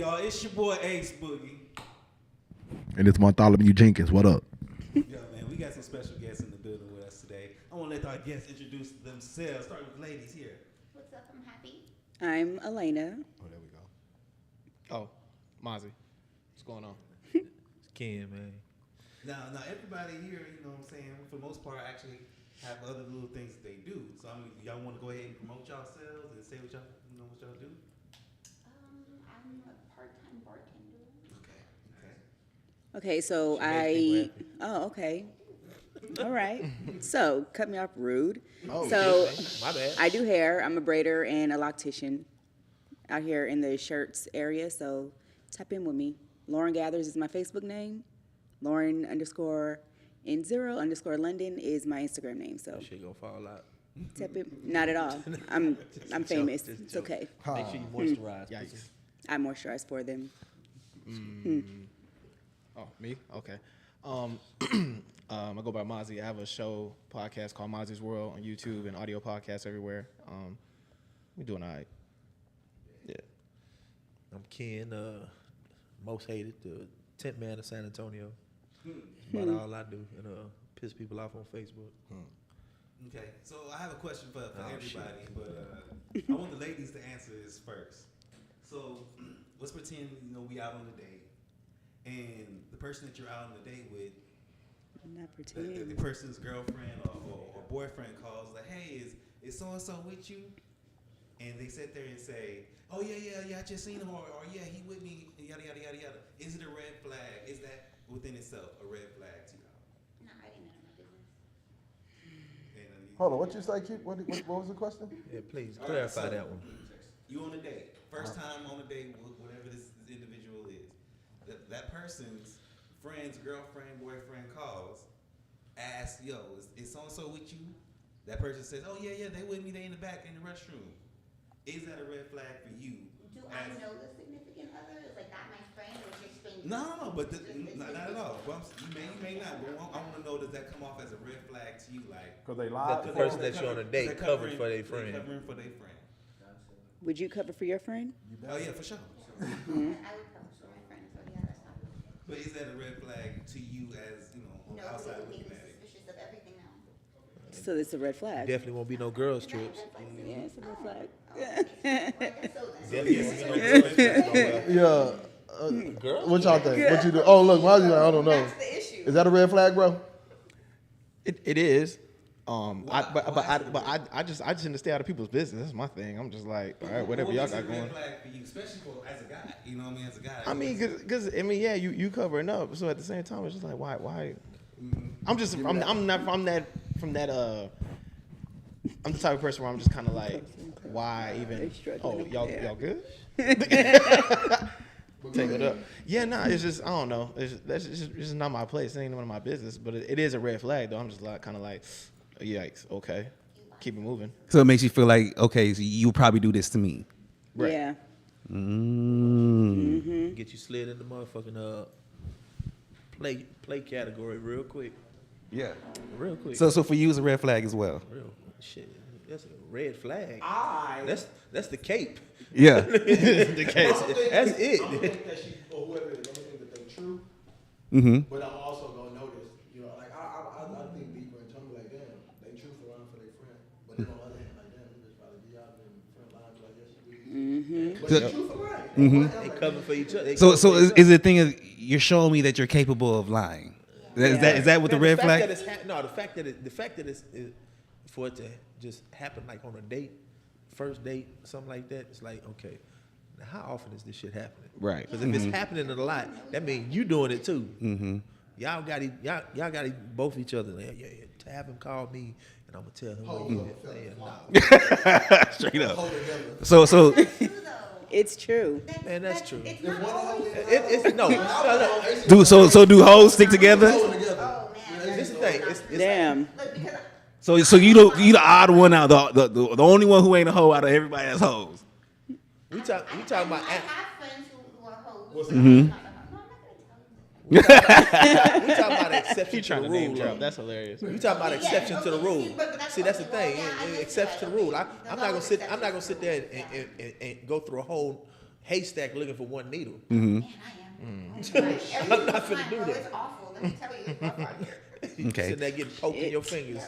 y'all? It's your boy Ace Boogie. And it's Bartholomew Jenkins. What up? Yo, man, we got some special guests in the building with us today. I want to let our guests introduce themselves. Start with ladies here. What's up? I'm happy. I'm Elena. Oh, there we go. Oh, Mozzie. What's going on? It's Ken, man. Now, everybody here, you know what I'm saying, for the most part, actually have other little things that they do. So, I mean, y'all want to go ahead and promote yourselves and say what y'all, what y'all do? I'm a part-time bartender. Okay. Okay, so okay. All right. So, cut me off rude. Oh, so, My bad. I do hair. I'm a braider and a loctician out here in the shirts area. So, tap in with me. Lauren Gathers is my Facebook name. Lauren_N0_London is my Instagram name. So, Shit gonna fall out. tap in. Not at all. I'm famous. Just It's joke. okay. Make sure you moisturize. Yikes. I moisturize for them. Oh, me? Okay. I go by Mozzie. I have a show, podcast called Mozzie's World on YouTube and audio podcasts everywhere. We doing all right. Yeah. I'm Ken, most hated, the 10th man of San Antonio. That's about all I do, and piss people off on Facebook. Okay, so I have a question for everybody, shit. but I want the ladies to answer this first. So let's pretend we out on a date, and the person that you're out on a date with, I'm not the pretending. person's girlfriend or boyfriend calls like, "Hey, is so and so with you?" And they sit there and say, "Oh yeah, I just seen him," or "Yeah, he with me," yada yada yada yada. Is it a red flag? Is that within itself a red flag to y'all? No, I didn't know my business. Hold on, what you say, Keith? What was the question? Yeah, please All right, clarify so that one. You on a date, first time on a date with whatever this individual is. That person's friend's girlfriend, boyfriend calls, asks, "Yo, is so and so with you?" That person says, "Oh yeah, they with me. They in the back in the restroom." Is that a red flag for you? Do I know the significant other? Is like that my friend or just stranger? No, but not at all. Well, you may not. But I want to know, does that come off as a red flag to you? Like, Because they That lied. the person that you're on a is date that covered for their is that friend. Covering for their friend. Would you cover for your friend? Oh yeah, for sure. I would come for my friend, so yeah, that's not. But is that a red flag to you as on the No, outside they looking make me at it? suspicious of everything now. So it's a red flag. Definitely won't be no girls trips. Yeah, it's a red flag. Well, I guess so then. Definitely won't be no girls trips. nowhere. Yeah. Girls? What y'all think? What you do? Oh, look, Mozzie's like, I don't know. That's the issue. Is that a red flag, bro? It is. I just tend to stay out of people's business. That's my thing. I'm just like, all right, whatever y'all got going. Red flag for you, especially as a guy. You know what I mean? As a guy. I mean, cause yeah, you covering up. So at the same time, it's just like, why? I'm the type of person where I'm just kind of like, why even? Oh, y'all good? Take it up. Yeah, nah, it's just, I don't know. That's just not my place. It ain't none of my business. But it is a red flag, though. I'm just like, kind of like, yikes, okay. Keep it moving. So it makes you feel like, okay, so you probably do this to me. Right. Yeah. Get you slid in the motherfucking play category real quick. Yeah. Real quick. So for you, it's a red flag as well. Real shit. That's a red flag. That's the cape. Yeah. The cape. That's it. I'm gonna think that she or whoever it is, I'm gonna think that they true. Mm-hmm. But I'm also gonna notice, like I think deeper and tell me like, damn, they truthful around for their friend. But then on the other hand, like, damn, we just probably be out there in front line like, yes, we. But they truthful right. They cover for each other. So is the thing is you're showing me that you're capable of lying. Is that what the red flag? The fact that it's for it to just happen like on a date, first date, something like that. It's like, okay, now how often is this shit happening? Right. Because if it's happening a lot, that means you doing it too. Mm-hmm. Y'all got both each other. Yeah. To have him call me, and I'm gonna tell him what you did. Nah. Straight up. So It's true. Man, that's true. It's not always. It's no. do hoes stick together? Oh man. This is the thing. It's Damn. Look, because So you the odd one out, the only one who ain't a hoe out of everybody that's hoes. we talking about. I have friends who are hoes. Mm-hmm. No, I'm not gonna tell you. We talking about exception to the name rule. drop. though. That's hilarious. You talking about exception to the rule? See, that's the okay, thing. well, yeah, I guess Exception to the rule. I'm not gonna sit. exceptions I'm not gonna sit there and go through a whole haystack looking for one needle. Man, I am. I'm not finna do that. It's awful. Let me tell you, it's rough out here. Okay. Sitting there getting poked in your fingers.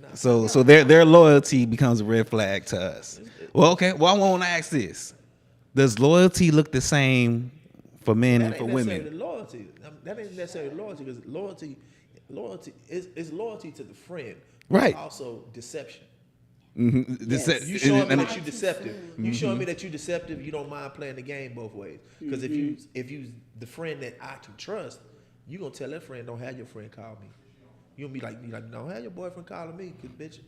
Nah. So their loyalty becomes a red flag to us. Well, okay. Well, I want to ask this: does loyalty look the same for men and That for ain't necessarily women? loyalty. That ain't necessarily loyalty because loyalty is loyalty to the friend. But Right. It's also deception. Mm-hmm. You showing me that you're deceptive. You showing me that you're deceptive. You don't mind playing the game both ways. Because if you the friend that I can trust, you gonna tell that friend, don't have your friend call me. You gonna be like, don't have your boyfriend calling me, cause bitch.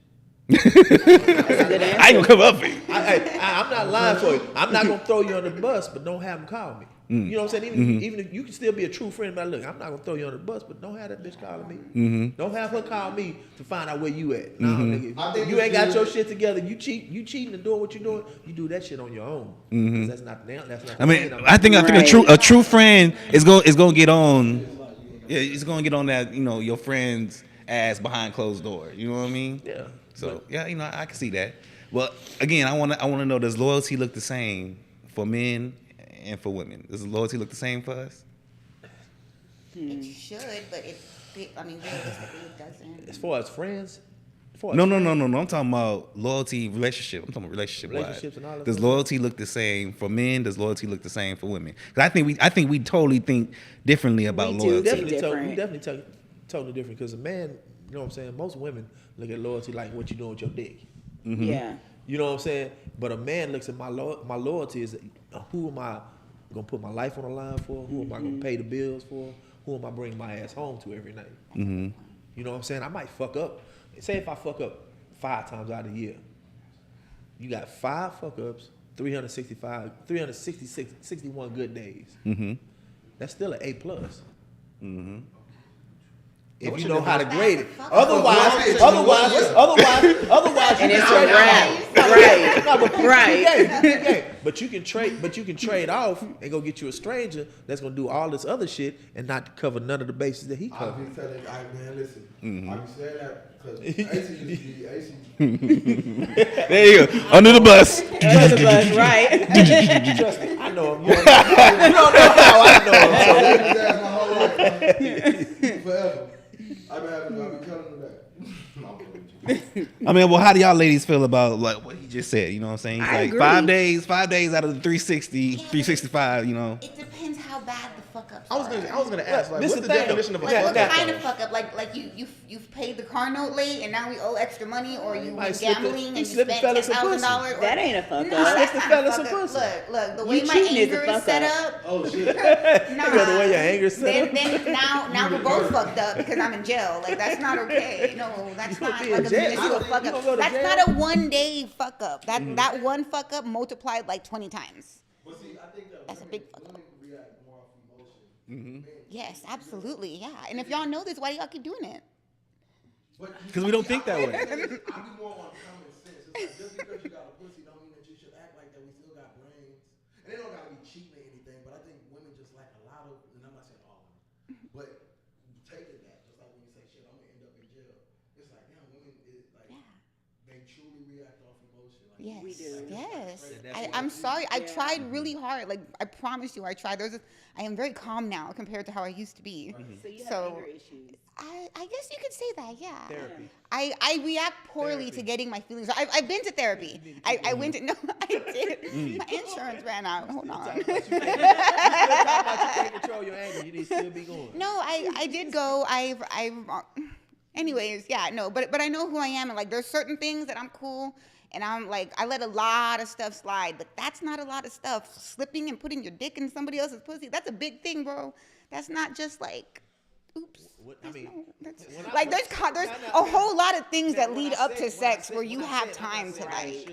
I ain't gonna come up for you. I'm not lying for you. I'm not gonna throw you on the bus, but don't have him call me. You know what I'm saying? Even if you can still be a true friend, but look, I'm not gonna throw you on the bus, but don't have that bitch calling me. Don't have her call me to find out where you at. No, nigga, I think you ain't it's got your good. shit together. You cheating and doing what you're doing. You do that shit on your own. 'Cause that's not. That's not. I mean, the I think Right. a true friend is gonna get on. Yeah, he's gonna get on that. Your friend's ass behind closed doors. You know what I mean? Yeah. So yeah, I can see that. Well, again, I wanna know, does loyalty look the same for men and for women? Does loyalty look the same for us? It should, but realistically, it doesn't. As far as friends, No. I'm talking about loyalty, relationship. I'm talking about relationship. Relationships and all that Does stuff. loyalty look the same for men? Does loyalty look the same for women? Because I think we totally think differently about We do. loyalty. Different. totally different. Because a man, you know what I'm saying. Most women look at loyalty like what you doing with your dick. Yeah. You know what I'm saying? But a man looks at my loyalty is who am I gonna put my life on the line for? Who am I gonna pay the bills for? Who am I bringing my ass home to every night? You know what I'm saying? I might fuck up. Say if I fuck up 5 times out of the year, you got 5 fuck ups, 61 good days. That's still an A+. If you know how to grade it. Otherwise, And you it's can a wrap. Right. But you can trade off and go get you a stranger that's gonna do all this other shit and not cover none of the bases that he I covered. be telling, man, listen. I be saying that because AC used to be AC. There you go. Under the bus. Under the bus, right. Trust me, I know him. You don't know how I know him. I been his ass my whole life. Forever. I been telling him that. No, I'm kidding with you. I mean, well, how do y'all ladies feel about like what he just said? You know what I'm saying? He's I like agree. 5 days out of the 360, 365. It depends how bad the fuck ups I was gonna ask, like, This what's the the thing, definition of a Like, fuck what up? kind though? of fuck up? Like you've paid the car note late and now we owe extra money, or you might went slip gambling the- and you you slip the spent fellas some pussy. $10,000. That ain't a fuck No, up. that's the not fellas a fuck some up. pussy. Look, the way You my cheating is a anger is fuck set up. up. Oh shit. Nah, The way your anger is set up. then now we're both fucked up because I'm in jail. Like that's not okay. No, that's You not gonna be like in a jail? minuscule You fuck gonna up. go to That's jail? not a 1-day fuck up. That one fuck up multiplied like 20 times. But see, I think that That's a big fuck up. women react more off emotion. Yes, absolutely, yeah. And if y'all know this, why do y'all keep doing it? Because we don't think that way. I be more on common sense. It's like just because you got a pussy don't mean that you should act like that. We still got brains. And they don't gotta be cheating or anything, but I think women just like a lot of, and I'm not saying all women, but taking that, just like when you say shit, I'm gonna end up in jail. It's like, yeah, women is like they truly react off emotion. Like, Yes, We do. yes. That's I'm sorry. I Yeah. tried really hard. Like I promise you, I tried. I am very calm now compared to how I used to be. So you have So- anger issues. I guess you could say that. Yeah. Therapy. I react poorly to getting my feelings. I've been to therapy. I went to no. I did. My insurance ran out. Hold on. You still talking about you can't control your anger. You need to still be going. No, I did go. I've anyways, yeah, no, but I know who I am, and like there's certain things that I'm cool, and I'm like I let a lot of stuff slide, but that's not a lot of stuff. Slipping and putting your dick in somebody else's pussy, that's a big thing, bro. That's not just like, oops. When I- Like there's a whole lot of things that lead up to sex where you have time to like.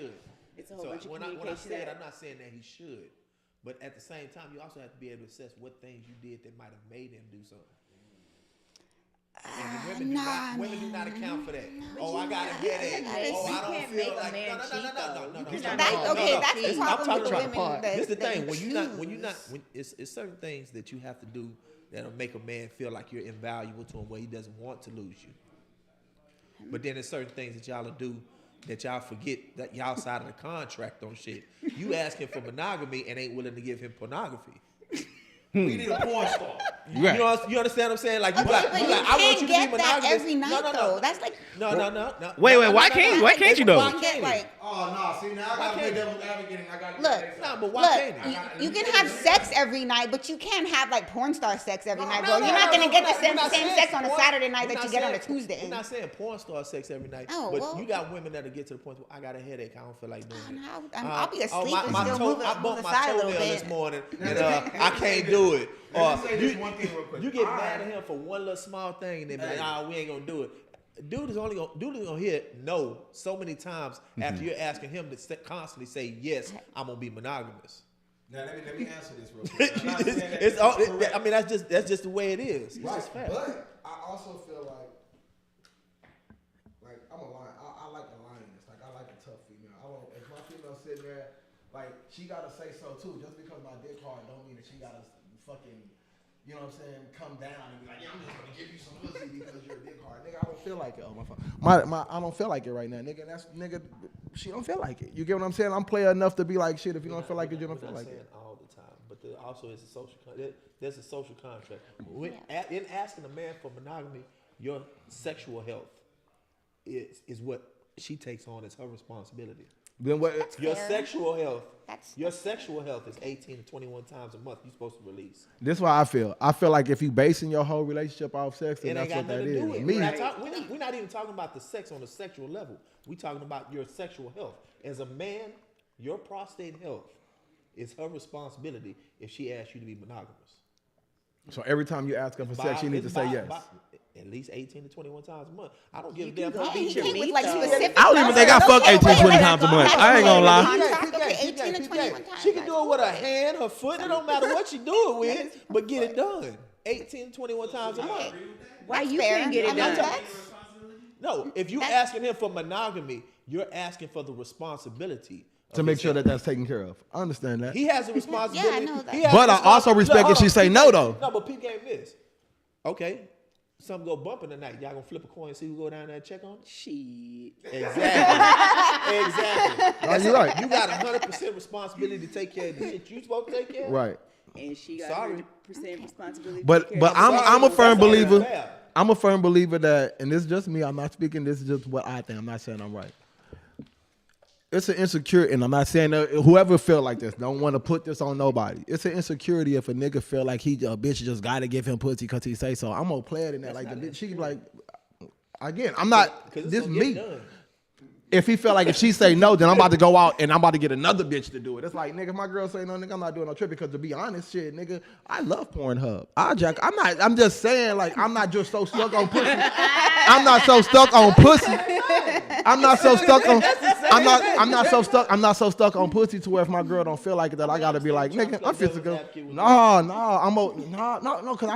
It's a whole So bunch of when I communication. said, I'm not saying that he should, but at the same time, you also have to be able to assess what things you did that might have made him do something. And women do not account for that. Oh, I got a headache. Oh, I don't can't feel make a like man cheat, though. no. You cannot That's okay. That's the I'm problem talking with the about women. This is the that thing. choose. It's certain things that you have to do that'll make a man feel like you're invaluable to him, where he doesn't want to lose you. But then there's certain things that y'all will do that y'all forget that y'all side of the contract on shit. You asking for monogamy and ain't willing to give him pornography. We need a porn star. You understand what I'm saying? Like you Okay, but you I want you to be can't get that monogamous. every night, though. That's like No. Wait, why can't you though? you get like. Oh no! See now I gotta play devil's advocate. And I gotta Look, Nah, but why Look, can't he? you can have sex every night, but you can't have like porn star sex every night, bro. No, You're not gonna get the we're same not same saying sex on a porn- Saturday night we're that you not get on a saying- Tuesday. We're not saying porn star sex every night, Oh, but well. you got women that'll get to the point where I got a headache. I don't feel like doing it. I'll be asleep my- and my still toe- move I bumped my aside a little toenail bit. this morning, and I can't do it. Let me say this one thing real quick. You get mad at him for one little small thing, and then be like, "Nah, we ain't gonna do it." Dude is gonna hear no so many times after you're asking him to constantly say yes. I'm gonna be monogamous. Now let me answer this real quick. I'm not saying that It's this all, is correct. I mean, that's just the way it is. It's Right, just fact. but I also feel like I'm a lion. I like a lioness. Like I like a tough female. I don't. If my female sitting there, like she gotta say so too. Just because my dick hard don't mean that she gotta fucking, you know what I'm saying, come down and be like, yeah, I'm just gonna give you some pussy because you're a dick hard, nigga. I don't feel like it. Oh my phone. My I don't feel like it right now, nigga. That's nigga. She don't feel like it. You get what I'm saying? I'm player enough to be like, shit. If you don't feel like it, you don't feel like it. All the time, but there also is a social. There's a social contract. In asking a man for monogamy, your sexual health is what she takes on as her responsibility. Then what? Your fair. sexual health. That's- Your sexual health is 18 to 21 times a month. You're supposed to release. This is why I feel. I feel like if you basing your whole relationship off sex, then It ain't that's got what that nothing to do is. with it. Me, We're not even talking about the sex on a sexual level. We're talking about your sexual health. As a man, your prostate health is her responsibility if she asks you to be monogamous. so every time you ask her for sex, you need to say yes. At least 18 to 21 times a month. I don't give a You can damn go how beat many your With meat, like though. specific. I don't even think I numbers. fuck Okay, 18, wait, 20 wait, times a wait. month. That's I ain't gonna lie. contract. Okay, 18 to 21 times. She can do it with her hand, her foot. It don't matter what she do it with, but get it done. 18 to 21 times a month. Why That's you fair. can't get I it mean, done? that's- No, if you're asking him for monogamy, you're asking for the responsibility of To make his sure health. that that's taken care of. I understand that. He has a responsibility. Yeah, I know that. He has But a I also responsi- respect Look, if hold she on. say Peep no, game- though. No, but peep game this. Okay, something go bumping tonight. Y'all gonna flip a coin and see who go down there and check on it? Shit. Exactly. Exactly. No, you're right. You got 100% responsibility to take care of the shit you supposed to take care of. Right. And she got Sorry. 100% responsibility. to But take care but of I'm it. I'm a firm That's not believer. fair. I'm a firm believer that, and this is just me. I'm not speaking. This is just what I think. I'm not saying I'm right. It's an insecurity, and I'm not saying that whoever feel like this don't want to put this on nobody. It's an insecurity if a nigga feel like a bitch just gotta give him pussy because he say so. I'm gonna play it in that. Like the bitch, she be like, again, I'm not. 'Cause it's This gonna get me. done. If he feel like if she say no, then I'm about to go out and I'm about to get another bitch to do it. It's like, nigga, if my girl say no, nigga, I'm not doing no trip because to be honest, shit, nigga, I love Pornhub. I'm just saying, like, I'm not just so stuck on pussy. I'm not so stuck on pussy. I'm not so stuck on pussy to where if my girl don't feel like it, that I gotta be like, nigga, I'm physical. No, cause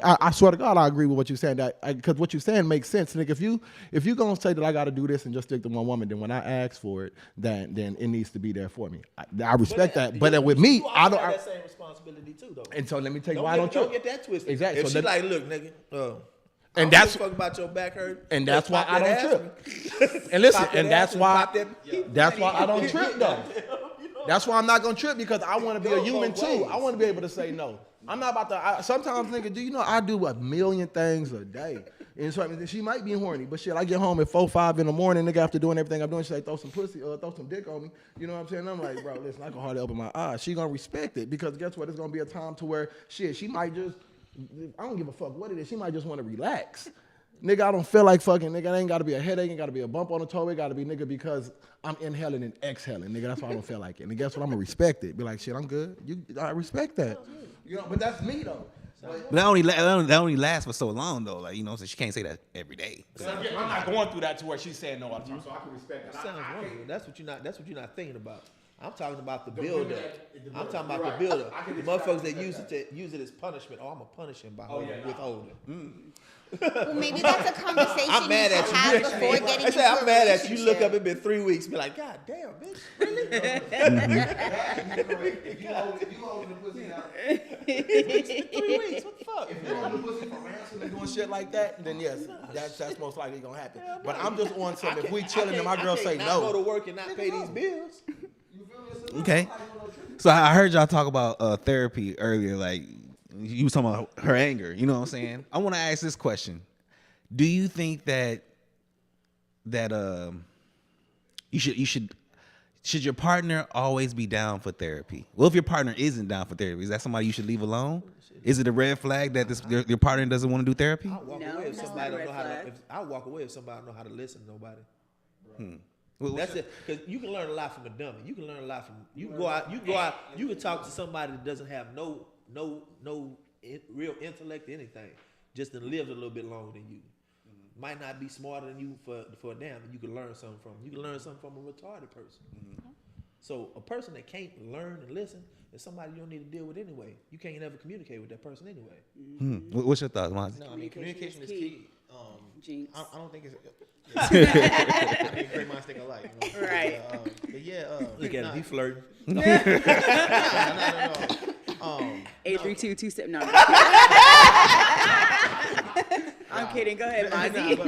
I swear to God, I agree with what you're saying. Cause what you're saying makes sense, nigga. If you gonna say that I gotta do this and just stick to one woman, then when I ask for it, then it needs to be there for me. I respect that. But with me, you I also don't. have that same responsibility too, though. And so let me tell you why I don't Don't trip. get that twisted. Exactly. If So she that- like, look, nigga, And I don't that's- give a fuck about your back hurt. And that's why Pop I that don't ass trip. And listen, Pop that and ass that's and why pop that- that's why I don't trip though. That's why I'm not gonna trip because I want to be a Go human both too. ways. I want to be able to say no. I'm not about to. Sometimes, nigga, do you know I do a million things a day? And so I mean, she might be horny, but shit, I get home at 4, 5 in the morning, nigga, after doing everything I'm doing, she like throw some pussy, throw some dick on me. You know what I'm saying? I'm like, bro, listen, I can hardly open my eyes. She gonna respect it because guess what? It's gonna be a time to where shit, she might just. I don't give a fuck what it is. She might just want to relax. Nigga, I don't feel like fucking, nigga. It ain't gotta be a headache, ain't gotta be a bump on the toe. It gotta be, nigga, because I'm inhaling and exhaling, nigga. That's why I don't feel like it. And guess what? I'm gonna respect it. Be like, shit, I'm good. I respect that. You know, but that's me though. But that only lasts for so long though. Like, you know, so she can't say that every day. I'm not going through that to where she's saying no all the time, so I can respect that. Sounds wonderful. That's what you're not thinking about. I'm talking about the builder. I'm talking about the builder. The motherfuckers that use it as punishment. Oh, I'm gonna punish him by withholding. Well, maybe that's a conversation I'm mad you at should you. have before getting I say into I'm a mad at you. Look relationship. up, it been 3 weeks. Be like, God damn, bitch, really? If you holding the pussy out, 3 weeks. What the fuck? If you're holding the pussy for ransom and doing shit like that, then yes, that's most likely gonna happen. But I'm just on some. If we chilling and my girl say not go to no, work and not pay these bills. Okay. So I heard y'all talk about therapy earlier. Like you was talking about her anger. You know what I'm saying? I want to ask this question: do you think that should your partner always be down for therapy? Well, if your partner isn't down for therapy, is that somebody you should leave alone? Is it a red flag that your partner doesn't want to do therapy? I walk No, away if that's somebody not a don't know red how to. flag. I walk away if somebody don't know how to listen to nobody. Well, That's it. Because you can learn a lot from a dummy. You can learn a lot from. You can go out. You can talk to somebody that doesn't have no real intellect or anything. Just to live a little bit longer than you. Might not be smarter than you for a damn. You can learn something from. You can learn something from a retarded person. So a person that can't learn and listen is somebody you don't need to deal with anyway. You can't ever communicate with that person anyway. What's your thoughts, Monty? No, I mean communication is key. Jinx. I don't think it's. I mean, great minds think alike. You know? Right. But yeah. Look at him. He flirting. No. 83227. No. I'm kidding. Go ahead, Mozzie.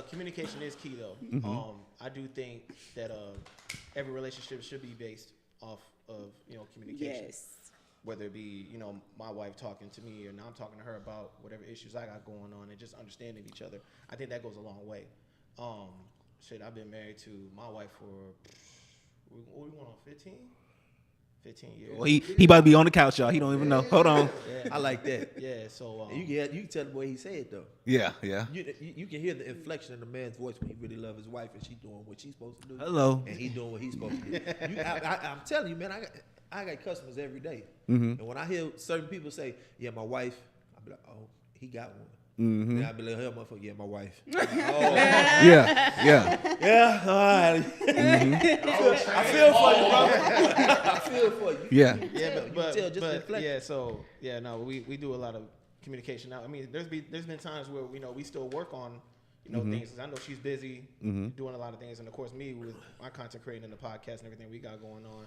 Communication is key though. I do think that every relationship should be based off of communication. Yes. Whether it be my wife talking to me or I'm talking to her about whatever issues I got going on and just understanding each other. I think that goes a long way. I've been married to my wife for what we going on 15 years. Well, he about to be on the couch, y'all. He don't even know. Hold on. Yeah. I like that. Yeah. So You can tell the way he said though. Yeah. You can hear the inflection in the man's voice when he really loves his wife and she's doing what she's supposed to do. Hello. And he's doing what he's supposed to do. I'm telling you, man, I got customers every day. And when I hear certain people say, yeah, my wife, I'll be like, oh, he got one. And I'll be like, hell, motherfucker, yeah, my wife. Oh. Yeah. Yeah, all right. I feel for you, bro. I feel for you. Yeah. Yeah, but tell just the inflection. yeah, so yeah, no, we do a lot of communication now. I mean, there's been times where we still work on things. I know she's busy doing a lot of things, and of course me with my content creating and the podcast and everything we got going on.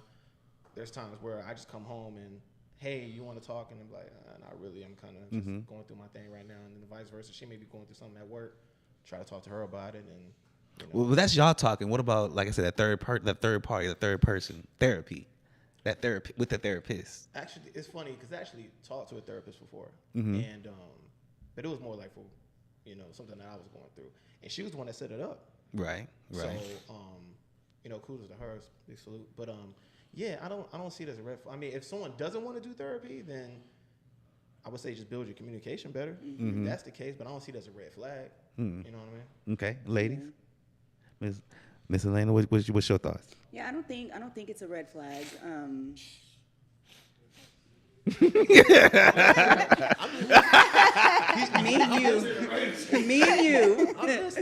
There's times where I just come home and hey, you want to talk, and I'm like, not really. I'm kind of just going through my thing right now, and then vice versa. She may be going through something at work. Try to talk to her about it, and Well, that's y'all talking. What about, like I said, that third person therapy, that therapy with the therapist? Actually, it's funny because I actually talked to a therapist before, and but it was more like for something that I was going through, and she was the one that set it up. Right. So kudos to her, big salute. But yeah, I don't see it as a red flag. I mean, if someone doesn't want to do therapy, then I would say just build your communication better. If that's the case, but I don't see it as a red flag. You know what I mean? Okay, ladies. Miss Elena, what's your thoughts? Yeah, I don't think it's a red flag. Me and you.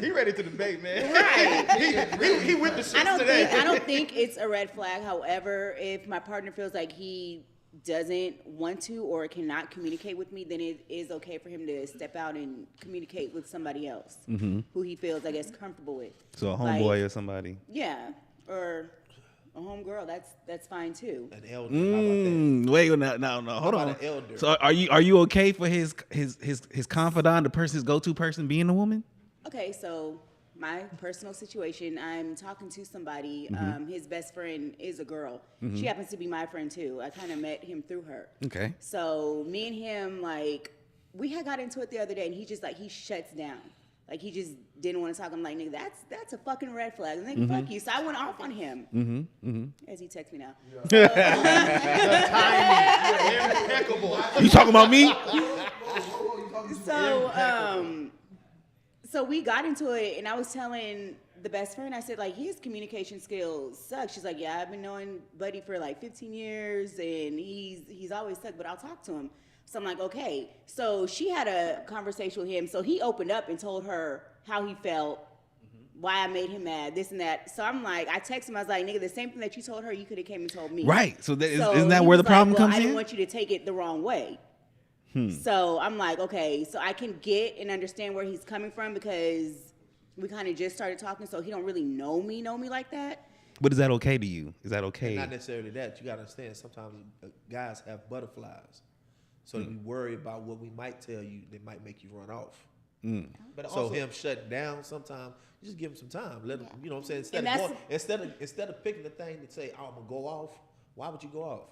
He ready to debate, man. Right. He with the shit I don't think it's a red flag. However, if my partner feels like he doesn't want to or cannot communicate with me, then it is okay for him to step out and communicate with somebody else who he feels, I guess, comfortable with. So a homeboy or somebody. Yeah, or a homegirl. That's fine too. An elder. How about that? Wait, no, hold on. An elder? So are you okay for his confidant, the person, his go-to person, being a woman? Okay, so my personal situation, I'm talking to somebody. His best friend is a girl. She happens to be my friend too. I kind of met him through her. Okay. So me and him, we had got into it the other day, and he just he shuts down. Like he just didn't want to talk. I'm like, nigga, that's a fucking red flag. And then fuck you. So I went off on him. As he texts me now. Impeccable. You talking about me? So we got into it, and I was telling the best friend, I said, his communication skills suck. She's like, yeah, I've been knowing Buddy for 15 years, and he's always sucked, but I'll talk to him. So I'm like, okay. So she had a conversation with him. So he opened up and told her how he felt, why I made him mad, this and that. So I'm like, I texted him, I was like, nigga, the same thing that you told her, you could have came and told me. Right. So isn't he that where the was problem well, comes I didn't in? want you to take it the wrong way. So I'm like, okay, so I can get and understand where he's coming from because we kind of just started talking, so he don't really know me like that. But is that okay to you? Is that okay? And not necessarily that. You gotta understand. Sometimes guys have butterflies, so we worry about what we might tell you. They might make you run off. But So also, him shutting down, sometimes you just give him some time. Let him, you know what I'm saying? And that's- Instead of picking the thing to say, "Oh, I'm gonna go off." Why would you go off?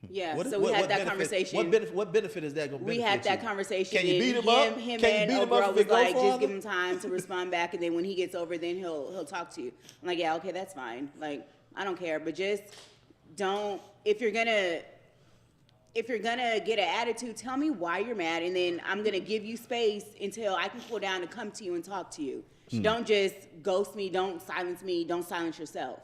Yeah, What- so what- we had what that benefit- conversation. What benefit is that gonna We benefit had that you? conversation. Can you beat and him up? Him Can you and beat him old up girl if was it go like, just farther? give him time to respond back, and then when he gets over, then he'll talk to you. I'm like, yeah, okay, that's fine. Like, I don't care, but just don't. If you're gonna get an attitude, tell me why you're mad, and then I'm gonna give you space until I can cool down and come to you and talk to you. Don't just ghost me. Don't silence me. Don't silence yourself.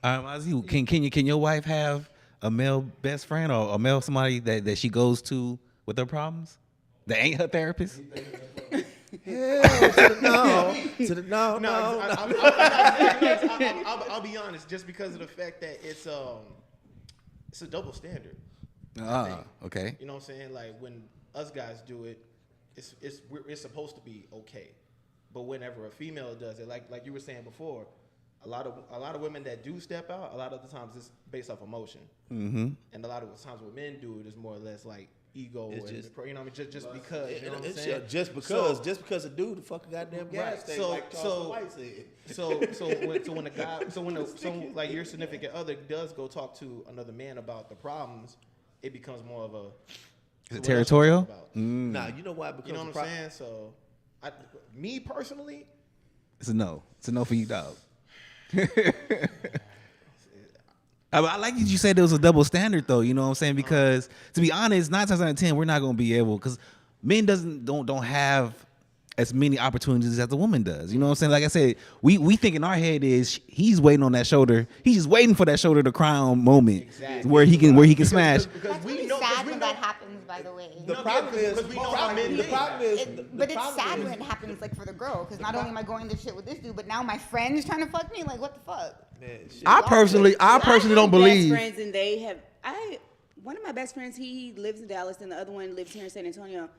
Ozzy, can your wife have a male best friend or a male somebody that she goes to with her problems? That ain't her therapist? No. I'll be honest. Just because of the fact that it's a double standard. Okay. You know what I'm saying? Like when us guys do it, it's supposed to be okay. But whenever a female does it, like you were saying before, a lot of women that do step out, a lot of the times it's based off emotion. Mm-hmm. And a lot of the times when men do it, it's more or less like ego It's and just- you know what I mean? Just because, you know what I'm It's saying? just because a dude to fuck a goddamn gas station, like Charleston White said. So like your significant other does go talk to another man about the problems, it becomes more of a Is it what else you territorial? talk about? Nah, you know why? Because You know what I'm saying? So, me personally, It's a no. It's a no for you, dog. I like that you said there was a double standard, though. You know what I'm saying? Because to be honest, 9 times out of 10, we're not gonna be able, because men don't have as many opportunities as the woman does. You know what I'm saying? Like I said, we think in our head is he's waiting on that shoulder. He's just waiting for that shoulder to cry on moment where he can smash. That's really sad when that happens, by the way. The problem is, because we know how men think. But it's sad when it happens, like, for the girl, because not only am I going to shit with this dude, but now my friend's trying to fuck me. Like, what the fuck? man, shit. I personally I don't have believe. Best friends, and they have. One of my best friends, he lives in Dallas, and the other one lives here in San Antonio.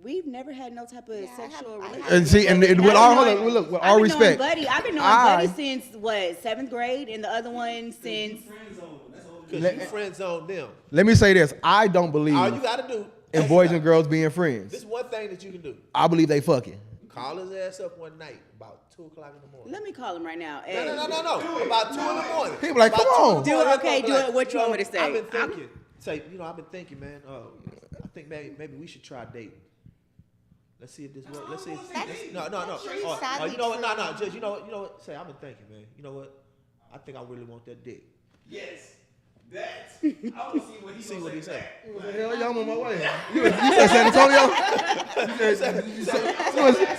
We've never had no type of sexual relationship. And see, and with all look, with all respect, I've been knowing Buddy since what, 7th grade, and the other one since. Because you friend zone them. let me say this: I don't believe All you gotta do in boys and girls being friends. This is one thing that you can do. I believe they fucking. Call his ass up one night about 2 o'clock in the morning. Let me call him right now. No. About 2 in the morning. People like, About come 2 in on. the morning, Okay, he'll be do it. What you want me to say? I've been thinking. I've been thinking, man. I think maybe we should try dating. Let's see if this works. Let's see. No. really Oh, sadly you know what? No. true. Just you know what? Say, I've been thinking, man. You know what? I think I really want that dick. Yes. That. I want to see what he See what he say. Hell yeah, I'm on my way. You said San Antonio?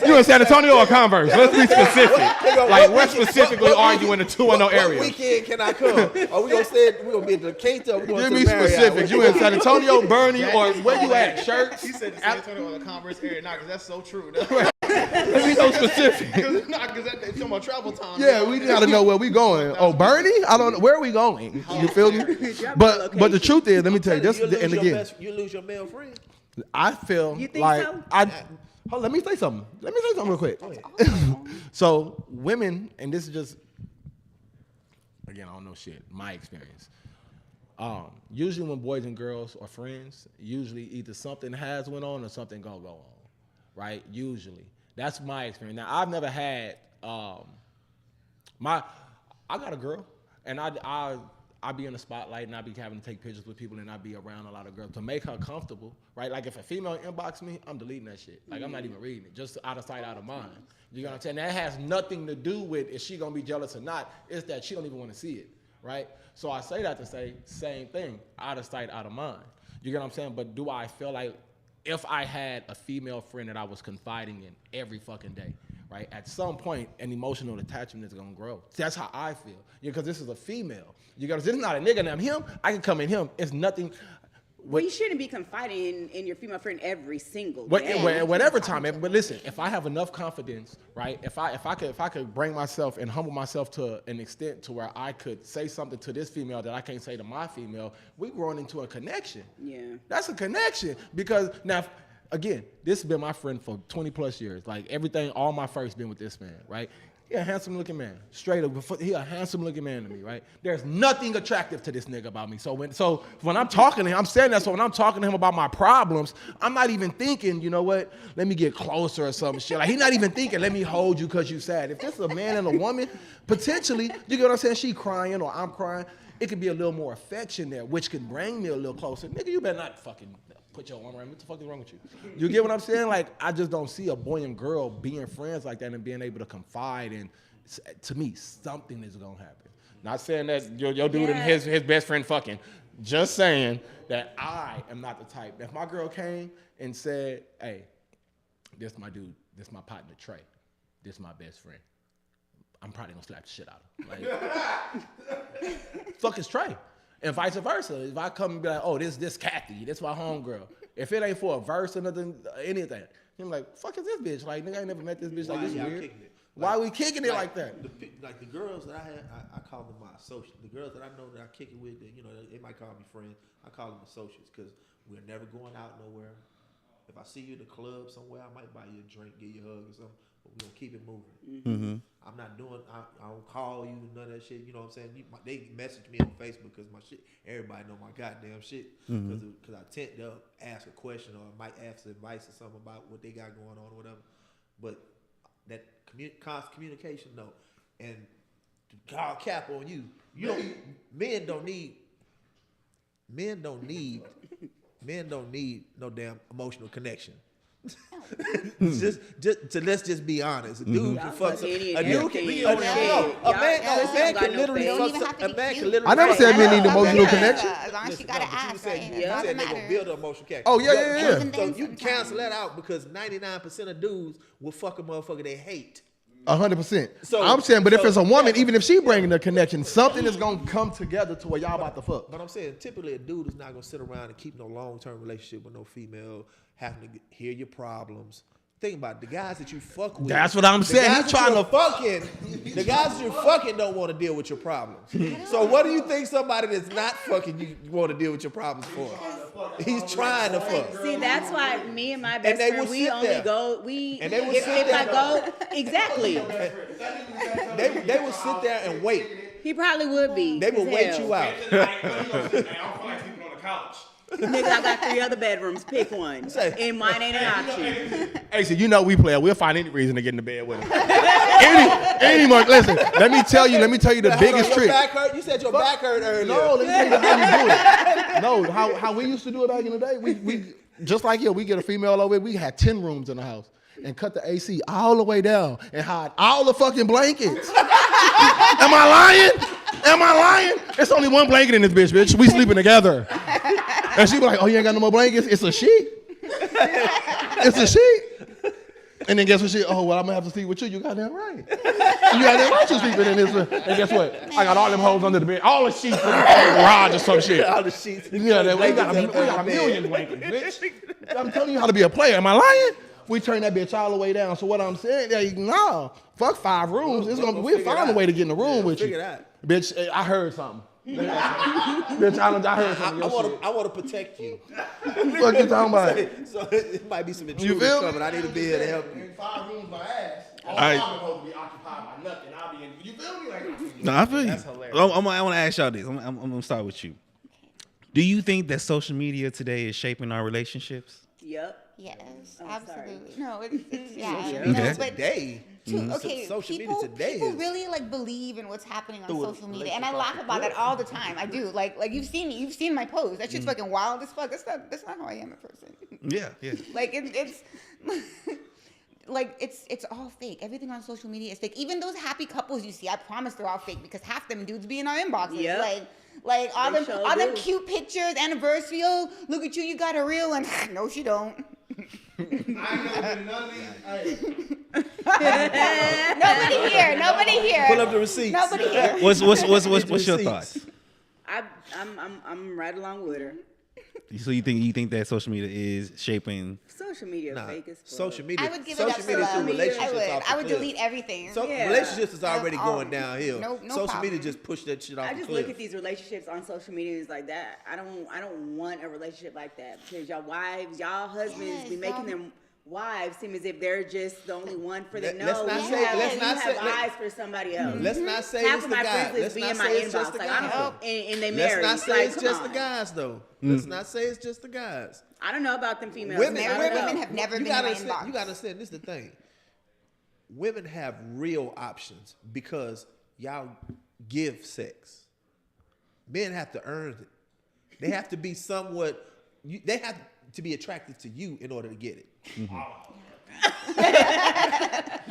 You in San Antonio or Converse? Let's be specific. Like, where specifically are you in the 210 What area? weekend can I come? Are we gonna stay? We gonna be at the Decatur? We going Give to me the Marriott? specific. You in San Antonio, Bernie, or where you at? Shirts? He said the San Antonio or the Converse area, because that's so true. Let me know specific. Because that's talking about travel time. Yeah, we gotta know where we going. Oh, Bernie? I don't know. Where are we going? You feel me? But the truth is, let me tell you this, and again, You lose your male friend. I feel You think like so? let me say something. Real quick. So women, and this is just again, I don't know shit. My experience. Usually when boys and girls are friends, usually either something has went on or something gonna go on. Right? Usually. That's my experience. Now I've never had I got a girl and I be in the spotlight and I be having to take pictures with people and I be around a lot of girls to make her comfortable, right? Like if a female inbox me, I'm deleting that shit. Like I'm not even reading it, just out of sight, out of mind. You know what I'm saying? That has nothing to do with if she gonna be jealous or not. It's that she don't even want to see it, right? So I say that to say same thing, out of sight, out of mind. You get what I'm saying? But do I feel like if I had a female friend that I was confiding in every fucking day, right? At some point, an emotional attachment is gonna grow. That's how I feel. Because this is a female. You got this is not a nigga. Now him, I can come in him. It's nothing. Well, you shouldn't be confiding in your female friend every single day. Whatever time. But listen, if I have enough confidence, right? If I could bring myself and humble myself to an extent to where I could say something to this female that I can't say to my female, we growing into a connection. Yeah. That's a connection. Because now, again, this has been my friend for 20 plus years. Like everything, all my first been with this man, right? He a handsome looking man. Straight up, he a handsome looking man to me, right? There's nothing attractive to this nigga about me. So when I'm talking to him, I'm saying that. So when I'm talking to him about my problems, I'm not even thinking, you know what? Let me get closer or some shit. Like he's not even thinking, let me hold you because you sad. If this is a man and a woman, potentially, you get what I'm saying? She crying or I'm crying. It could be a little more affection there, which can bring me a little closer. Nigga, you better not fucking put your arm around me. What the fuck is wrong with you? You get what I'm saying? Like, I just don't see a boy and girl being friends like that and being able to confide. And to me, something is gonna happen. Not saying that your dude and his best friend fucking. Just saying that I am not the type. If my girl came and said, hey, this my dude, this my partner Trey, this my best friend, I'm probably gonna slap the shit out of him. Like, fuck is Trey. And vice versa. If I come and be like, oh, this Kathy, this my homegirl. If it ain't for a verse or nothing, anything, I'm like, fuck is this bitch? Like, nigga, I ain't never met this bitch. Like, this weird. Why we kicking it like that? The girls that I had, I call them my associates. The girls that I know that I kick it with, you know, they might call me friends. I call them associates because we're never going out nowhere. If I see you in the club somewhere, I might buy you a drink, give you a hug or something. But we're gonna keep it moving. Mm-hmm. I'm not doing. I don't call you none of that shit. You know what I'm saying? They message me on Facebook because my shit. Everybody know my goddamn shit because I tend to ask a question or I might ask advice or something about what they got going on or whatever. But that constant communication, no. And to call cap on you. You don't. Men don't need no damn emotional connection. just let's just be honest. A dude can fuck some, a dude can be a man can literally fuck some, a man can literally. I never said men need emotional connection. As long as she got an ass, right? You said they gonna build an emotional connection. Oh yeah. So you can cancel that out because 99% of dudes will fuck a motherfucker they hate. 100%. So I'm saying, but if it's a woman, even if she bringing the connection, something is gonna come together to where y'all about to fuck. But I'm saying, typically a dude is not gonna sit around and keep no long-term relationship with no female, having to hear your problems. Think about it, the guys that you fuck with. That's what I'm saying. He's trying to fucking. The guys that you're fucking don't want to deal with your problems. So what do you think somebody that's not fucking you want to deal with your problems for? He's trying to fuck. See, that's why me and my best they friend, will we sit only there. go. And they will If sit I there. go, exactly. They will sit there and wait. He probably would be. They will wait you out. Nigga, I got 3 other bedrooms. Pick one. And mine ain't an option. Hey, so you know we play. We'll find any reason to get in the bed with him. any more. Listen, let me tell you the biggest Your trick. back hurt? You said your back hurt earlier. No, let me tell you how we do it. No, how we used to do it back in the day. We just like here, we get a female over. We had 10 rooms in the house and cut the AC all the way down and hide all the fucking blankets. Am I lying? It's only one blanket in this bitch. We sleeping together. And she be like, oh, you ain't got no more blankets? It's a sheet. It's a sheet. And then guess what? Oh, well, I'm gonna have to sleep with you. You goddamn right. You goddamn right. You sleeping in this. And guess what? I got all them holes under the bed. All the sheets from the garage or some shit. All the sheets. Yeah, we got a million blankets, bitch. I'm telling you how to be a player. Am I lying? We turn that bitch all the way down. So what I'm saying, no, fuck 5 rooms. We'll find a way to get in the room with you. Figure it out. Bitch, I heard something. Bitch, I heard something. I want to protect you. What you talking about? So it might be some intruders feel me? coming. I need to be here to help you. In 5 rooms by ass. All right. I'm supposed to be occupied by nothing. I'll be in. You feel me? Like, No, I feel you. That's hilarious. I want to ask y'all this. I'm gonna start with you. Do you think that social media today is shaping our relationships? Yep. Yes, Oh, absolutely. No, it's yeah. Okay. No, Okay. but Today. okay, Social media people today people is really like believe in what's happening on through a social media, and I relationship laugh about that all the time. I do. Like you've seen my post. That shit's fucking wild as fuck. That's not how I am in person. Yeah. Like it's like it's all fake. Everything on social media is fake. Even those happy couples you see, I promise they're all fake because half them dudes be in our inboxes. Yep. Like all They them sure all them do. cute pictures, anniversary. Oh, look at you, you got a real one. No, she don't. I ain't never been in none of these. Hey, Nobody here. Pull up the receipts. Nobody here. What's your Receipts. thoughts? I'm right along with her. So you think that social media is shaping? Social media Nah, fake as fuck. social media. I would give it up social for media love. through relationships off the I would cliff. delete everything. So Yeah. relationships is already Of going all. downhill. No social problem. media just pushed that shit off I the just cliff. look at these relationships on social media and it's like that. I don't want a relationship like that because y'all wives, y'all husbands be Yes, making y'all- them wives seem as if they're just the only one for them. Let's No, not you say- have, let's you not have say- let- eyes for somebody else. Let's not say Half it's of the my guys. friends list Let's be not in my say it's just inbox. the Like, guys. though. and they Let's married. not say Like, it's come just the on. guys though. Let's not say it's just the guys. I don't know about them females. Women, I don't Married know. women have never you been in gotta my understand- inbox. You gotta understand. This is the thing. Women have real options because y'all give sex. Men have to earn it. They have to be somewhat. They have to be attracted to you in order to get it. You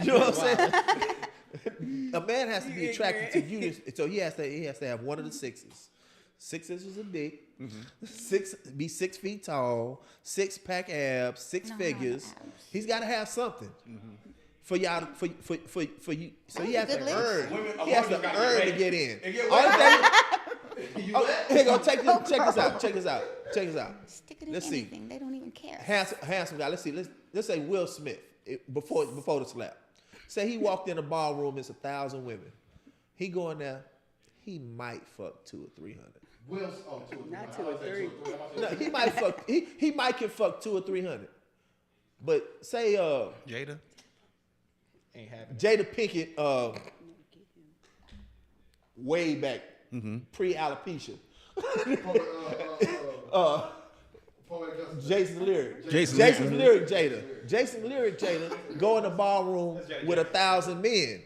know what I'm saying? A man has to be attracted to you, so he has to have one of the sixes. 6 inches of dick, be 6 feet tall, 6-pack abs, six figures. abs. He's got to have something for y'all for you. So he has That's a to good earn. list. He has to earn to get in. Only thing- Here go. Check this out. Check this out. Stick it in Let's see. anything. They don't even care. Handsome guy. Let's see. Let's say Will Smith before the slap. Say he walked in a ballroom. It's 1,000 women. He go in there. He might fuck 200 or 300. Will's, oh, 2 or 3. Not 2 or 3. No, he might fuck. He might can fuck 200 or 300. But say Jada. Ain't happening. Jada Pinkett way back pre alopecia. Jason Lyric. Jason Lyric Jada. Jason Lyric Jada go in the ballroom with 1,000 men.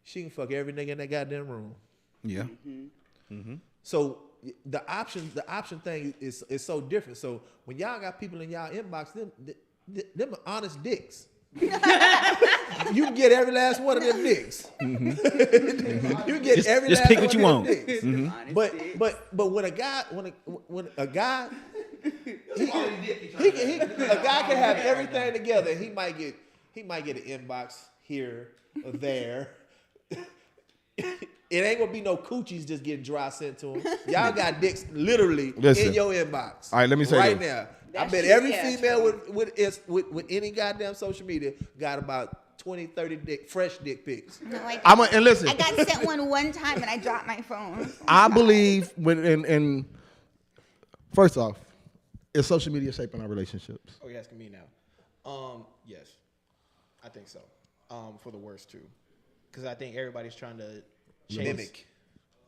She can fuck every nigga in that goddamn room. Yeah. So the option thing is so different. So when y'all got people in y'all inbox, them are honest dicks. You can get every last one of them dicks. You can get every just last pick one what you of them want. dicks. But when a guy a guy can have everything together. He might get an inbox here or there. It ain't gonna be no coochies just getting dry sent to him. Y'all got dicks literally Listen. in your inbox. All right, let me say right this. now. I That's bet true, every yeah, female with any goddamn social media got about 20, 30 fresh dick pics. No, I And listen, I got sent one time and I dropped my phone. I believe when in first off, is social media shaping our relationships? Oh, you're asking me now. Yes, I think so. For the worst too, because I think everybody's trying to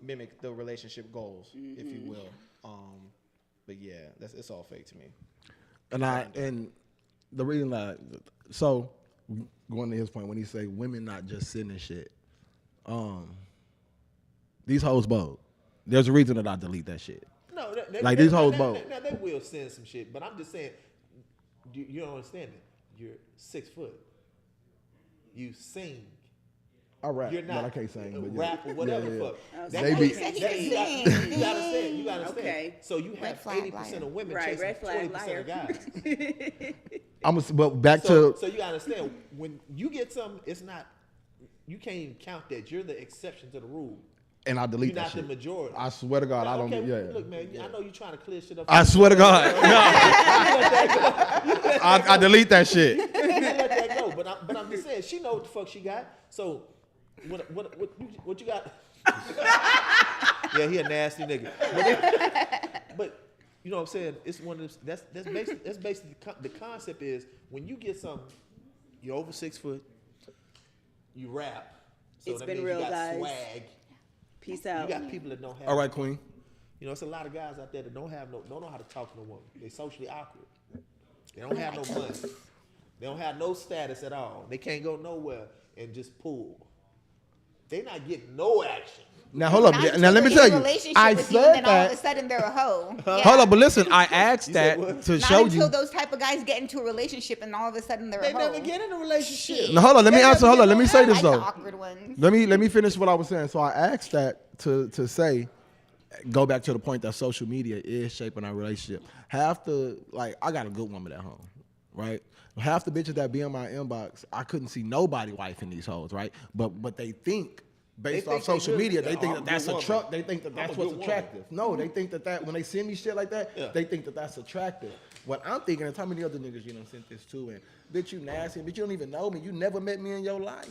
mimic the relationship goals, if you will. But yeah, it's all fake to me. And the reason that going to his point when he say women not just sitting and shit, these hoes bold. There's a reason that I delete that shit. No, Like, these hoes bold. Now they will send some shit, but I'm just saying, you don't understand it. You're 6 foot. You sing. I rap, You're not but I can't sing. But rap or whatever the fuck. They be- He said he could You sing. gotta understand. You gotta understand. Okay. So you have flag 80% liar. of women Right, chasing red flag 20% of guys. but back So to you gotta understand, when you get something, it's not. You can't even count that. You're the exception to the rule. and I delete You're that not shit. the majority. I swear to God, I don't. Okay, Yeah. Look, man. I know you're trying to clear shit up. I swear to God, I delete that shit. You let that go. But I'm just saying, she know what the fuck she got. So what you got? Yeah, he a nasty nigga. But you know what I'm saying? It's one of those, that's basically the concept is when you get something, you're over 6 foot, you rap. So It's that been means real, you got guys. swag. Peace You out. got people that don't have. All right, Queen. You know, it's a lot of guys out there that don't know how to talk to a woman. They socially awkward. They don't have no money. They don't have no status at all. They can't go nowhere and just pull. They not getting no action. Now hold up. Not Now until let me they're tell in a you. relationship I with you, and then said all of a that. sudden they're a hoe. Yeah. Hold up, but listen. I asked You said that what? to Not show until you. those type of guys get into a relationship and all of a sudden they're They a hoe. never get in a relationship. Shit. Now hold on. Let me They answer. never Hold on. get Let me no say I this like the though. awkward ones. Let me finish what I was saying. So I asked that to say, go back to the point that social media is shaping our relationship. Half the I got a good woman at home, right? Half the bitches that be in my inbox, I couldn't see nobody wifing these hoes, right? But they think based They think off social they good. media, they Yeah, think I'm that that's a good woman. They think that that's I'm a what's good woman. attractive. No, they think that when they send me shit like that, Yeah. they think that that's attractive. What I'm thinking, and how many other niggas sent this to, and bitch, you nasty, bitch, you don't even know me. You never met me in your life.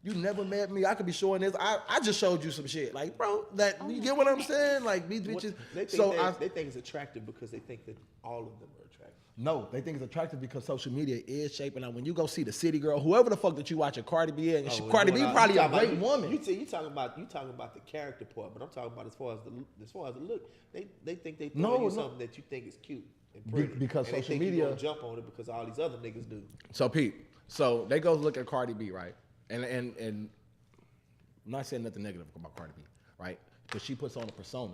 You never met me. I could be showing this. I just showed you some shit. Like, bro, that you get what I'm saying? Like these bitches. They think So they think it's attractive because they think that all of them are attractive. no, they think it's attractive because social media is shaping out. When you go see the City Girl, whoever the fuck that you watching Cardi B, and Cardi B probably a great woman. You talking about the character part, but I'm talking about as far as the look. They think they throwing you something that you think is cute and pretty Because and they social think media you gonna jump on it because all these other niggas do. So Pete, so they go look at Cardi B, right? And I'm not saying nothing negative about Cardi B, right? Because she puts on a persona,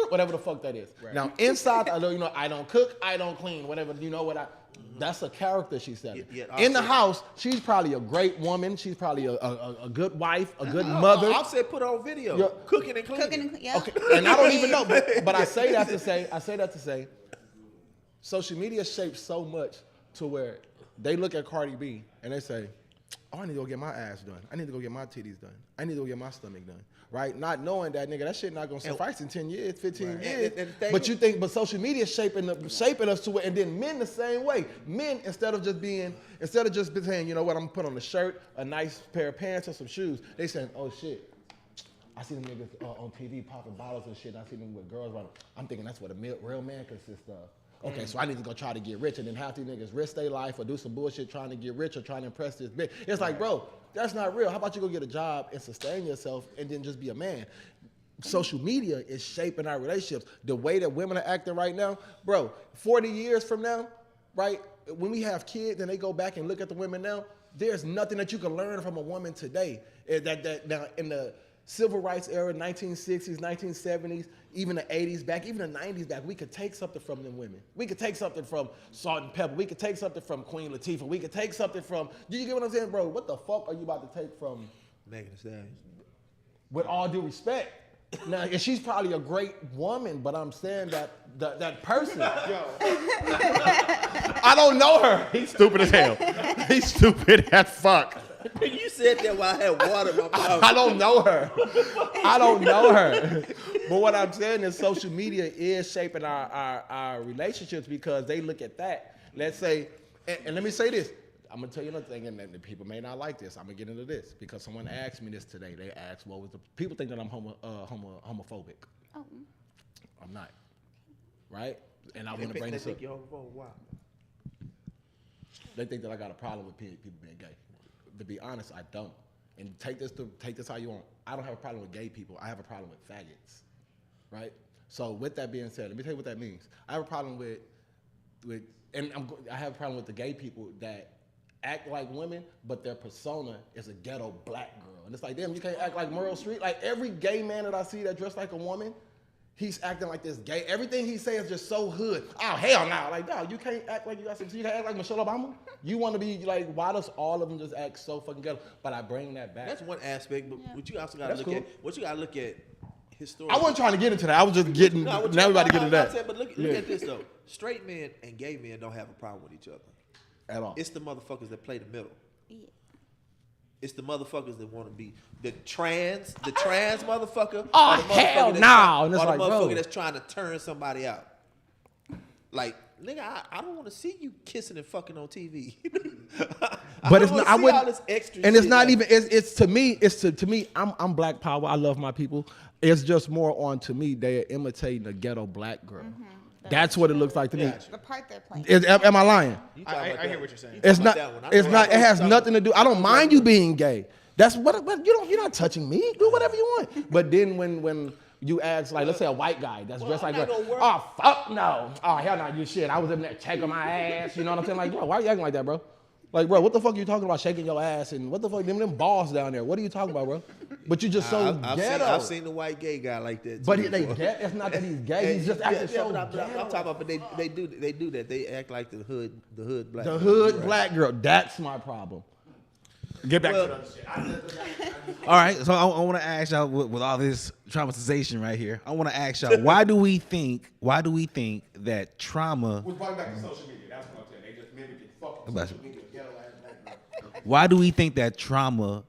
whatever the fuck that is. Right. Now inside, I know I don't cook, I don't clean, whatever. You know what That's a character she's selling. In the house, she's probably a great woman. She's probably a good wife, a good mother. I'll say put on video, cooking and cleaning. Yeah. Okay, and I don't even know, but I say that to say, social media shapes so much to where they look at Cardi B and they say, oh, I need to go get my ass done. I need to go get my titties done. I need to go get my stomach done. Right? Not knowing that, nigga, that shit not gonna suffice in 10 years, 15 years. But social media shaping us to it, and then men the same way. Men, instead of just saying, you know what, I'm gonna put on a shirt, a nice pair of pants, and some shoes, they saying, oh shit, I see them niggas on TV popping bottles and shit. I see them with girls running. I'm thinking that's what a real man consists of. Okay, so I need to go try to get rich, and then half these niggas risk their life or do some bullshit trying to get rich or trying to impress this bitch. It's like, bro, that's not real. How about you go get a job and sustain yourself and then just be a man? Social media is shaping our relationships. The way that women are acting right now, bro, 40 years from now, right, when we have kids and they go back and look at the women now, there's nothing that you can learn from a woman today. Now, in the civil rights era, 1960s, 1970s, even the 80s back, even the 90s back, we could take something from them women. We could take something from Salt and Pepper. We could take something from Queen Latifah. We could take something from, do you get what I'm saying, bro? What the fuck are you about to take from Megan Thee Stallion? With all due respect. Now, and she's probably a great woman, but I'm saying that person. I don't know her. He's stupid as hell. He's stupid as fuck. You said that while I had water in my mouth. I don't know her. I don't know her. But what I'm saying is social media is shaping our relationships because they look at that. Let's say, and let me say this. I'm going to tell you another thing, and the people may not like this. I'm going to get into this because someone asked me this today. They asked, what was the... People think that I'm homophobic. Oh. I'm not. Right? And I want to bring this up. Why? They think that I got a problem with people being gay. To be honest, I don't. And take this how you want. I don't have a problem with gay people. I have a problem with faggots, right? So with that being said, let me tell you what that means. I have a problem I have a problem with the gay people that act like women, but their persona is a ghetto black girl. And it's like, damn, you can't act like Meryl Streep. Like every gay man that I see that dressed like a woman, he's acting like this gay. Everything he says is just so hood. Oh, hell no. Like, dog, you can't act like you got some, you can't act like Michelle Obama? You want to be like, why does all of them just act so fucking ghetto? But I bring that back. That's one aspect, but what you also got to look cool. at, what you got to look at historically. I wasn't trying to get into that. I was just getting, now everybody get into that. But look at this though. Straight men and gay men don't have a problem with each other. At all. It's the motherfuckers that play the middle. It's the motherfuckers that want to be the trans motherfucker. Oh, hell no. Or the motherfucker that's trying to turn somebody out. Like, nigga, I don't want to see you kissing and fucking on TV. But it's not. I wouldn't. All this extra and it's shit not like, even. It's to me. To me. I'm Black Power. I love my people. It's just more on to me. They're imitating a ghetto black girl. Mm-hmm. That's what it looks like to me. The part they're playing. Am I lying? I hear what you're saying. It's not. It's not. It has nothing to do. I don't mind you being gay. That's what you're not touching me. Do whatever you want. But then when you ask, like, let's say a white guy that's dressed like that. Oh, fuck no. Oh, hell no, you shit. I was in there checking my ass. You know what I'm saying? Like, bro, why are you acting like that, bro? Like, bro, what the fuck are you talking about shaking your ass? And what the fuck, them balls down there? What are you talking about, bro? But you just so ghetto. I've seen the white gay guy like that. But it's not that he's gay. He's just acting so ghetto. I'm talking about, but they do that. They act like the hood black. The hood black girl. That's my problem. Get back to that shit. All right, so I want to ask y'all with all this traumatization right here. I want to ask y'all, why do we think that trauma? We're going back to social media. That's what I'm saying. They just mimic it. Fuck social media. Why do we think that trauma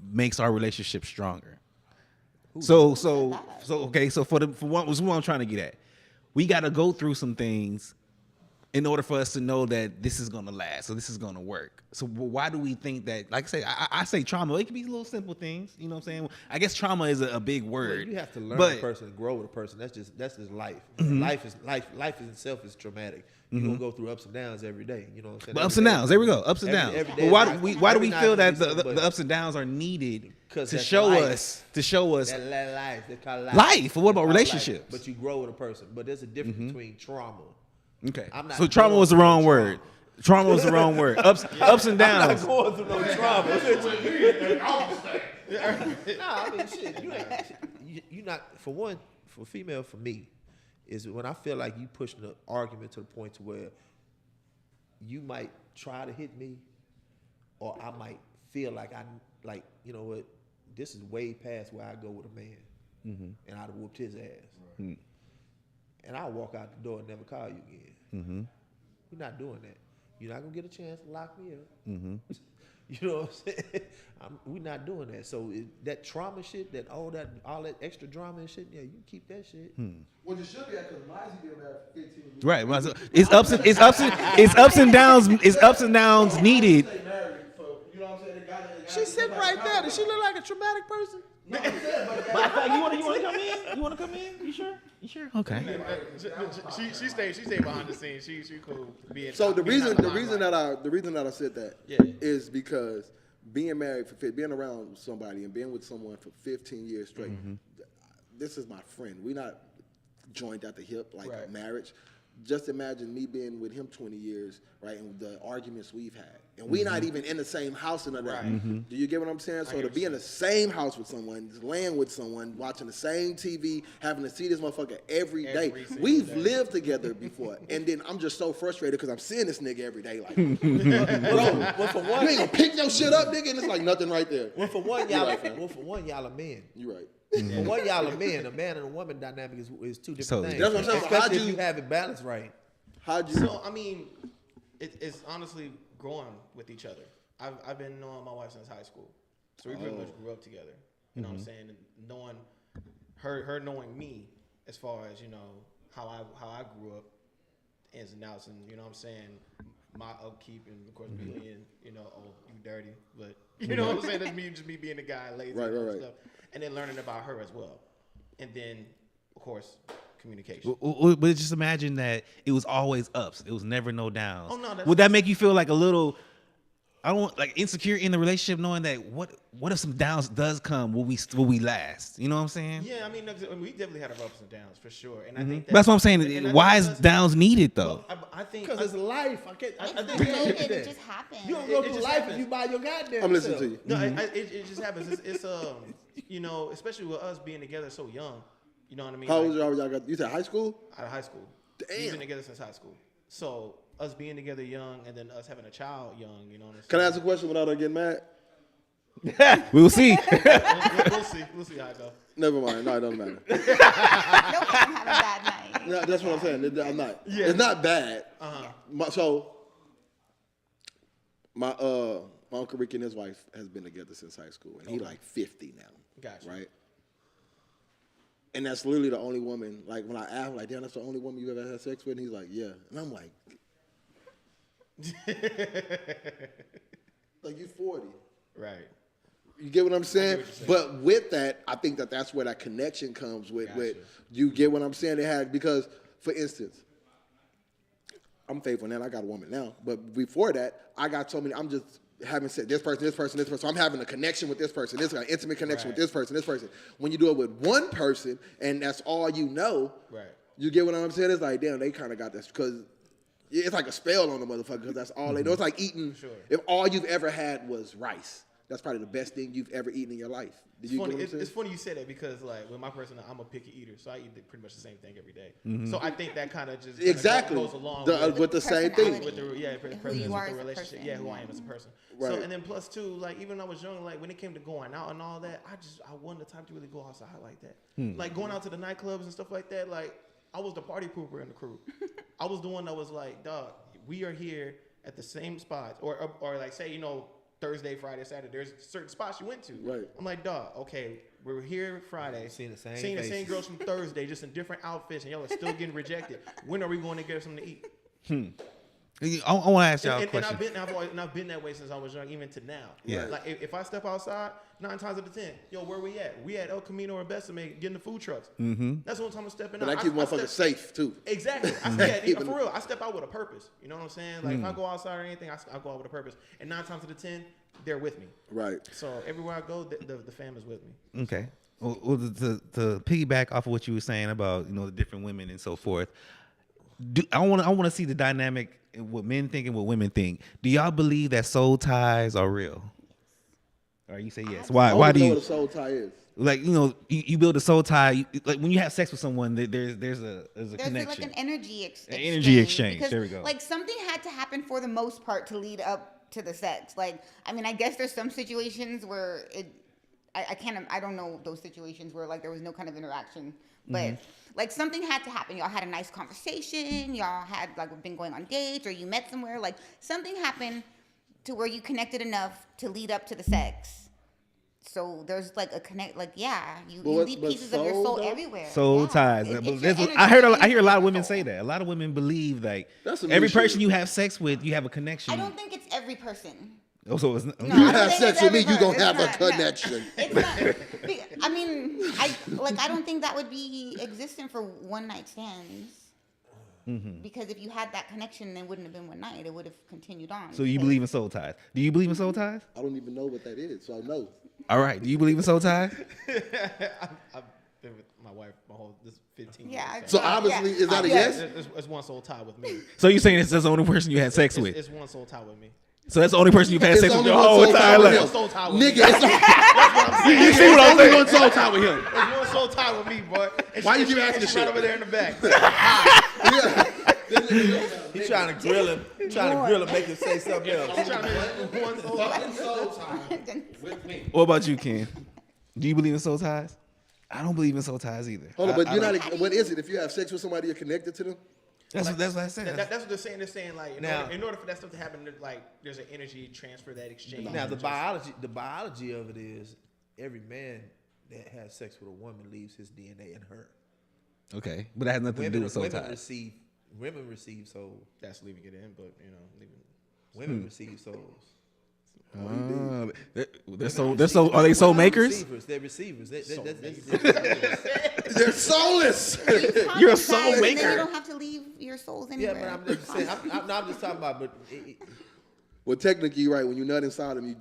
makes our relationship stronger? So okay. So for what I'm trying to get at, we got to go through some things in order for us to know that this is gonna last, so this is gonna work. So why do we think that? Like I say, I say trauma. It can be little simple things. You know what I'm saying? I guess trauma is a big word. You have to learn but a person and grow with a person. That's just life. Mm-hmm. Life in itself is traumatic. You're gonna go through ups and downs every day. You know what I'm saying? But ups and downs. There we go. Ups and downs. every But day why is do not- we why do every we night feel is that something, the but- ups and downs are needed 'Cause to that's show life. us life? That life. They call life. Life. What about They call life. relationships? But you grow with a person. But there's a difference between trauma. Okay. I'm not So trauma going was the through wrong no word. Trauma was the wrong word. Ups and I'm downs. not going through no trauma. Nah, I mean, shit. You not for one. For female, for me, is when I feel like you pushing the argument to the point to where you might try to hit me, or I might feel like you know what, this is way past where I go with a man, and I'd have whooped his ass, and I'll walk out the door and never call you again. You're not doing that. You're not gonna get a chance to lock me up. You know what I'm saying? We're not doing that. So that trauma shit, all that extra drama and shit, yeah, you keep that shit. Well, you should be because Mizey been married for 15 years. Right. well, so It's ups and downs. It's ups and downs needed. Stay married for, you know what I'm saying? They gotta She sitting right there. Does she look like a traumatic person? No, I'm saying, but Matter of fact, you want to come in? You want to come in? You sure? You sure? Okay. She stayed behind the scenes. She cool. Being So the being reason out of the limelight. reason that I said that is Yeah. because being married being around somebody and being with someone for 15 years straight. This is my friend. We're not joined at the hip like a marriage. Just imagine me being with him 20 years, right, and the arguments we've had. And we're not even in the same house and all that. Do you get what I'm saying? So to be in the same house with someone, just laying with someone, watching the same TV, having to see this motherfucker every day. Every single We've day. lived together before. And then I'm just so frustrated because I'm seeing this nigga every day. Like, Well, for you one, ain't gonna pick your shit up, nigga, and it's like nothing right there. well, for one, You're y'all, right, fam. y'all are men. You're right. For one, y'all are men. A man and a woman dynamic is two different Totally things. That's what I'm saying. So Especially how'd if you- you have it balanced right. How'd you? So I mean, it's honestly growing with each other. I've been knowing my wife since high school, so we pretty much grew up together. You know what I'm saying? And knowing her knowing me as far as how I grew up, ins and outs, and you know what I'm saying, my upkeep, and of course me being oh you dirty, but you know what I'm saying, that's me being the guy lazy Right, and all right, that right. stuff, and then learning about her as well, and then of course communication. But just imagine that it was always ups. It was never no downs. Oh, no, that's- Would that make you feel like a little? I don't like insecure in the relationship, knowing that what if some downs does come? Will we last? You know what I'm saying? Yeah, I mean, we definitely had our ups and downs for sure, and I think That's what I'm saying. and I Why think is that's- downs needed though? I think Because it's life. I can't. I It's think not we needed, know it just happens. You don't go It through just life happens. if you buy your goddamn. I'm listening self. to you. no, it just happens. It's especially with us being together so young. You know what I mean? How old Like, y'all got? You said high school? out of high school. Damn. We've been together since high school. So us being together young, and then us having a child young. You know what I'm saying? Can I ask a question without her getting mad? We will see. We'll see. We'll see how it goes. Never mind. No, it doesn't matter. Nope, I'm having a bad night. No, that's what I'm saying. I'm not. It's not bad. My Uncle Ricky and his wife has been together since high school, and he like 50 now. Gotcha. Right. And that's literally the only woman. Like when I asked, like, damn, that's the only woman you ever had sex with. And he's like, yeah. And I'm like, like you 40. Right. You get what I'm saying? what you're saying. But with that, I think that's where that connection comes with. You get what I'm saying? They had because, for instance, I'm faithful now. I got a woman now, but before that, I got so many. I'm just having said this person. So I'm having a connection with this person. This guy, intimate connection with this person. When you do it with one person and that's all you know, Right. you get what I'm saying? It's like, damn, they kind of got this because it's like a spell on the motherfucker because that's all they know. It's like eating. Sure. If all you've ever had was rice, that's probably the best thing you've ever eaten in your life. Did you Funny, get what I'm saying? it's funny you say that because like with my person, I'm a picky eater, so I eat pretty much the same thing every day. So I think that kind of just kinda Exactly. goes along With the same thing. Personality. with the And who presence you with are the as a relationship. person, Yeah, who I yeah. am as a person. Right. So and then plus too, like even when I was young, like when it came to going out and all that, I wasn't the type to really go outside like that. Like going out to the nightclubs and stuff like that. Like I was the party pooper in the crew. I was the one that was like, dog, we are here at the same spots, or like say Thursday, Friday, Saturday. There's certain spots you went to. Right. I'm like, dog, okay, we're here Friday. Seeing the same Seeing the same faces. girls from Thursday, just in different outfits, and y'all are still getting rejected. When are we going to get something to eat? I want to ask y'all a And question. I've been that way since I was young, even to now. Yeah. Like if I step outside, 9 times out of 10, yo, where we at? We at El Camino or Besame getting the food trucks. Mm-hmm. That's what I'm stepping But out. that keeps motherfuckers safe too. Exactly. For real, I step out with a purpose. You know what I'm saying? Like if I go outside or anything, I go out with a purpose. And 9 times out of 10, they're with me. Right. So everywhere I go, the fam is with me. Okay. Well, to piggyback off of what you were saying about the different women and so forth, I want to see the dynamic in what men think and what women think. Do y'all believe that soul ties are real? Or you say yes? Why? I Why do know you what a soul tie is? like? You build a soul tie. Like when you have sex with someone, there's a There's connection. like an energy exchange. An energy exchange. Because, There we go. Like something had to happen for the most part to lead up to the sex. Like, I mean, I guess there's some situations where I don't know those situations where like there was no kind of interaction, but like something had to happen. Y'all had a nice conversation. Y'all had like been going on dates, or you met somewhere. Like something happened to where you connected enough to lead up to the sex. So there's like a connect. Like you But leave but pieces of your soul, soul though? everywhere. Soul Yeah. ties. It's But your that's what- energy. I hear a lot of women say that. A lot of women believe like That's some new every shit. person you have sex with, you have a connection. I don't think it's every person. Oh, so it's not. No, You I don't have think sex it's with me, every you gonna person. have a It's not, no. connection. It's not. I mean, I don't think that would be existent for one night stands. Because if you had that connection, then it wouldn't have been one night. It would have continued on. So you believe in soul ties? Do you believe in soul ties? I don't even know what that is, so I know. All right. Do you believe in soul ties? I've been with my wife my whole this 15 Yeah, years. So obviously, is that a Yeah. yes? It's one soul tie with me. So you're saying it's the only person you had sex with? It's one soul tie with me. So that's the only person you've had It's sex with only your one whole soul tie entire with life. him. Soul tie with Nigga, me. it's You see what I'm only saying? one soul tie with him. It's one soul tie with me, boy. And Why she- you keep and asking she's this right shit? over there in the back. He trying to grill him. Make him say something else. She's trying to one soul tie. Soul tie with me. What about you, Ken? Do you believe in soul ties? I don't believe in soul ties either. Hold on, but I you're don't- not. What is it? If you have sex with somebody, you're connected to them. That's what I said. That's what they're saying. They're saying like Now- in order for that stuff to happen, like there's an energy transfer, that exchange. Now the biology of it is every man that has sex with a woman leaves his DNA in her. Okay, but that has nothing to do with soul ties. Women receive souls. That's leaving it in, but leaving. Women receive souls. They're so. Are they soul makers? They're receivers. They're soulless. You're a Traumatized, soul and then maker. you don't have to leave your souls Yeah, anywhere. but I'm just saying. I'm just talking about. But Well, technically, you're right. When you nut inside them,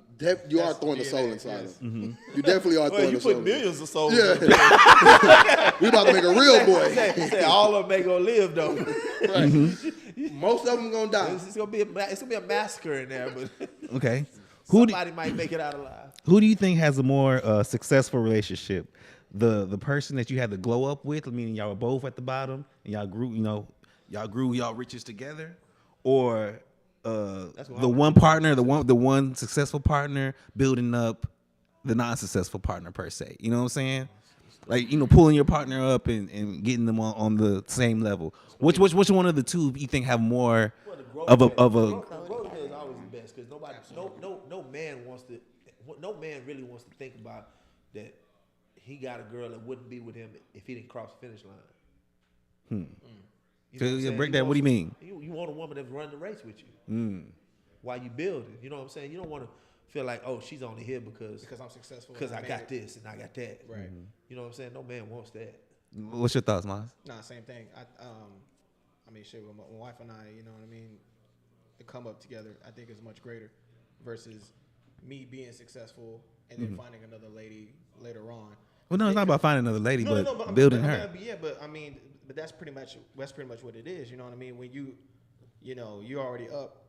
you are throwing the soul DNA, inside yes. them. You definitely are well, throwing you the soul. put millions of souls. Yeah. We about to make a real boy. Say all of them ain't gonna live though. Right. Most of them gonna die. It's gonna be a massacre in there, but Okay. Who do, somebody might make it out alive. who do you think has a more successful relationship? The person that you had the glow up with, meaning y'all were both at the bottom and y'all grew, y'all riches together, or the one partner, the one successful partner building up the non-successful partner per se. You know what I'm saying? Like pulling your partner up and getting them on the same level. Which one of the two you think have more of a Growth is always the best because no man really wants to think about that he got a girl that wouldn't be with him if he didn't cross the finish line. You know what I'm saying? break that. What do you mean? You want a woman that's running the race with you while you building. You know what I'm saying? You don't want to feel like, oh, she's only here because I'm successful. because I made got it. this and I got that. Right. You know what I'm saying? No man wants that. What's your thoughts, Miles? Nah, same thing. I mean, shit. With my wife and I, you know what I mean. The come up together, I think, is much greater versus me being successful and then finding another lady later on. Well, no, it's not about finding another lady, but I mean, building but- her. but yeah, but I mean, but that's pretty much what it is. You know what I mean? When you're already up,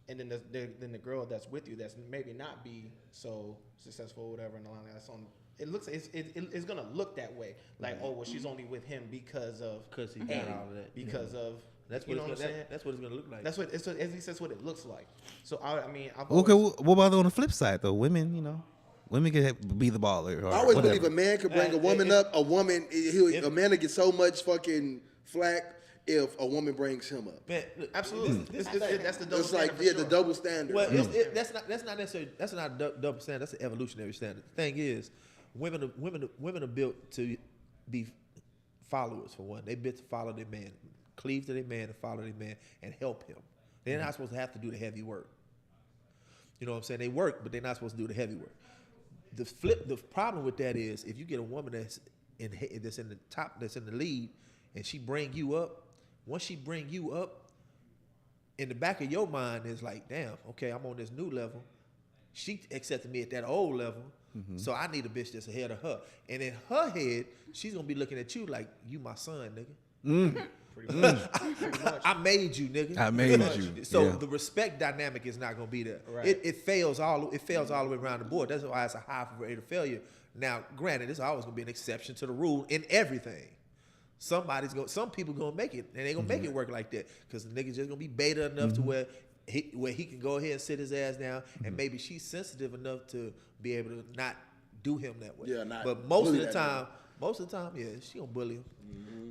and then then the girl that's with you that's maybe not be so successful or whatever, and all that's on. It looks it's gonna look that way. Like, oh, well, she's only with him because Because he got A, all of that. Because of That's you what know it's what I'm gonna, saying. that's what it's gonna look like. That's what at least that's what it looks like. So I mean, I've Okay, always, what about on the flip side though? Women, women can be the baller. Or I always whatever. believe a man could bring a woman up. A man will get so much fucking flack if a woman brings him up. Man, look, absolutely. That's the double It's like standard for the sure. double standard. Well, that's not necessarily that's not a double standard. That's an evolutionary standard. The thing is, women are built to be followers for one. They built to follow their man. cleave to their man and follow their man and help him. They're not supposed to have to do the heavy work. You know what I'm saying? They work, but they're not supposed to do the heavy work. The problem with that is if you get a woman that's in the top, that's in the lead, and she bring you up, once she bring you up, in the back of your mind is like, damn, okay, I'm on this new level. She accepted me at that old level, so I need a bitch that's ahead of her. And in her head, she's gonna be looking at you like, you my son, nigga. Pretty much. I made you, nigga. I made you. So Yeah. the respect dynamic is not gonna be there. Right. It fails all the way around the board. That's why it's a high rate of failure. Now, granted, there's always gonna be an exception to the rule in everything. Some people gonna make it, and they gonna make it work like that because the nigga's just gonna be beta enough to where he can go ahead and sit his ass down, and maybe she's sensitive enough to be able to not do him that way. Yeah, not but most of bully the that time, yeah, she gonna bully him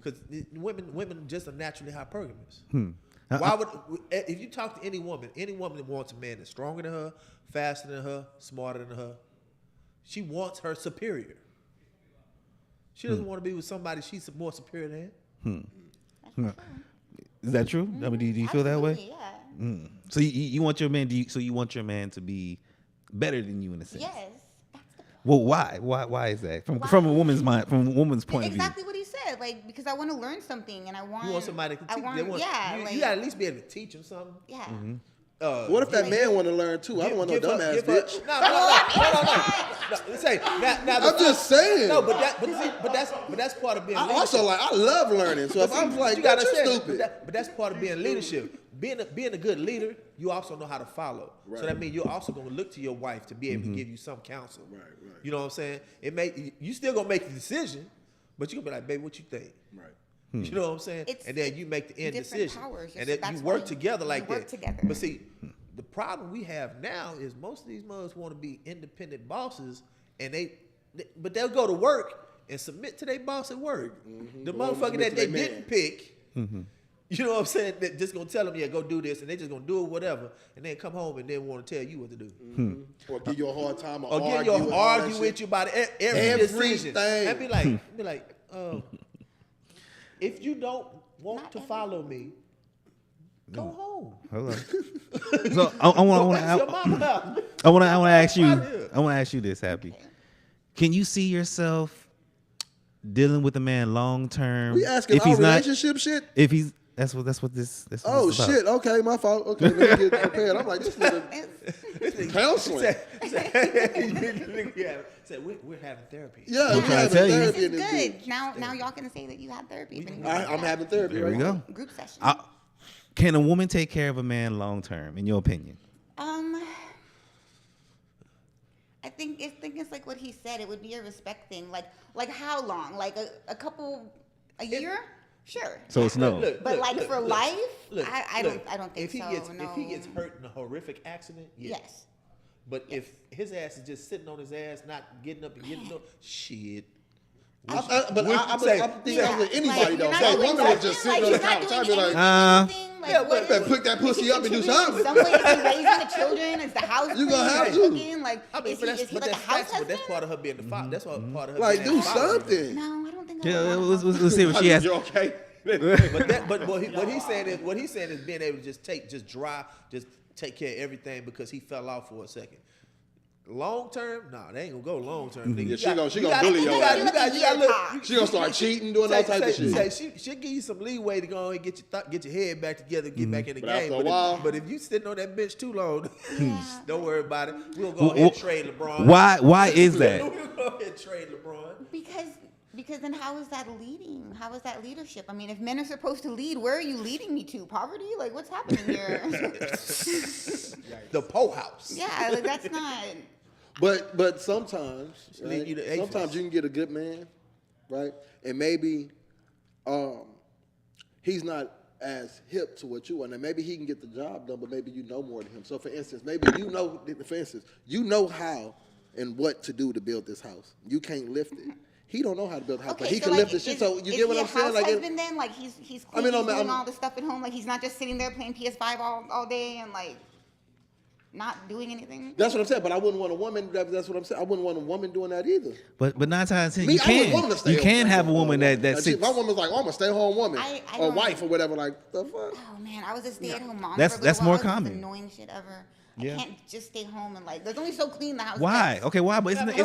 because women just are naturally hypergamous. Why would if you talk to any woman that wants a man that's stronger than her, faster than her, smarter than her, she wants her superior. She doesn't want to be with somebody she's more superior than. Is that true? I mean, do you feel that way? Absolutely, yeah. So you want your man? You want your man to be better than you in a sense? Yes. That's the Well, why? Why is that? From a woman's mind, from a woman's point exactly of what he said. Like, because I want to learn something, and I want. You want somebody to I teach. want, They want, yeah, you like, gotta at least be able to teach them something. yeah. What if that man want to learn too? I don't want no dumbass bitch. No. Let's say now I'm just saying. No, but that's part of being. I leadership. also I love learning. So if But I'm see, like, you gotta you understand, stupid. but that's part of being leadership. Being a good leader, you also know how to follow. Right. So that means you're also gonna look to your wife to be able to give you some counsel. Right. You know what I'm saying? You still gonna make the decision, but you gonna be like, baby, what you think? Right. You know what I'm saying? It's and then you make the end different decision, powers. and then That's you why work together like you that. work together. But see, the problem we have now is most of these mothers want to be independent bosses, and but they'll go to work and submit to their boss at work. The Go on, motherfucker submit that to they their didn't man. pick. You know what I'm saying? That just gonna tell them, yeah, go do this, and they just gonna do it, whatever, and then come home and then want to tell you what to do. Or give you a hard time, Or get argue, you and all that argue shit. with you about every decision. Everything. And be like, if you don't want to follow me, go home. Hold on. So I want That's your mama house. to ask you. Out here. I want to ask you this, Happy. Can you see yourself dealing with a man long term? We asking all relationship shit. If he's that's what this. Oh this is about. shit! Okay, my fault. Okay, let me get prepared. I'm like, this nigga counseling. Said we're having therapy. Yeah, I'm we trying to having tell you. therapy This in is this good. bitch. Now y'all can say that you had therapy. I'm having therapy. There right we now. go. Group session. Can a woman take care of a man long term, in your opinion? I think it's like what he said. It would be a respect thing. Like how long? Like a year? Sure. So it's no. But like for life, I don't think if he so. Gets, no. If he gets hurt in a horrific accident, Yes. But if his ass is just sitting on his ass, not getting up and getting up, shit. I'm thinking of anybody Like, though. you're not So a doing woman was just nothing, sitting on the she's not couch. doing I'd be like, anything, like, yeah, what but is- better pick that pussy up and do something. Some way is he raising the children? Is the house You gonna clean? have Is to. he cooking? Like, I mean, is he like a that's house facts, but that's husband? part of her being the father. That's part of her. like, being do the father. something. No, I don't think I Yeah, would want let's see what she has. You okay? But what he's saying is being able to just take care of everything because he fell off for a second. Long term, nah, they ain't gonna go long term. Yeah, she gonna bully your ass. You got look. She gonna start cheating, doing all type of shit. She'll give you some leeway to go and get your head back together, get back in the But game. after a while- But if you sitting on that bench too long, don't worry about it. We'll go ahead and trade LeBron. Why is that? We'll go ahead and trade LeBron. Because then how is that leading? How is that leadership? I mean, if men are supposed to lead, where are you leading me to? Poverty? Like, what's happening here? The Poe House. Yeah, like that's not. But sometimes, Lead right? you to aphids. Sometimes you can get a good man, right? And maybe he's not as hip to what you want. And maybe he can get the job done, but maybe you know more than him. So for instance, you know how and what to do to build this house. You can't lift it. He don't know how to build a house, but he can lift the shit. So you get what I'm saying? Like, Like, husband then, like he's I mean, clean, he's doing I'm- all the stuff at home. Like he's not just sitting there playing PS5 all day and like. not doing anything. That's what I'm saying. But I wouldn't want a woman. That's what I'm saying. I wouldn't want a woman doing that either. But 9 times out of 10, Me, you I want a woman can to stay you home. can have a woman that Like, sits. my woman's like, oh, I'm a stay-home woman I or don't- wife or whatever. Like the fuck. Oh man, I was a stay-at-home mom. That's- for a that's little more while. It was the common. most annoying shit ever. Yeah. I can't just stay home and like. There's only so clean the house. Why? gets. Okay, why? But isn't that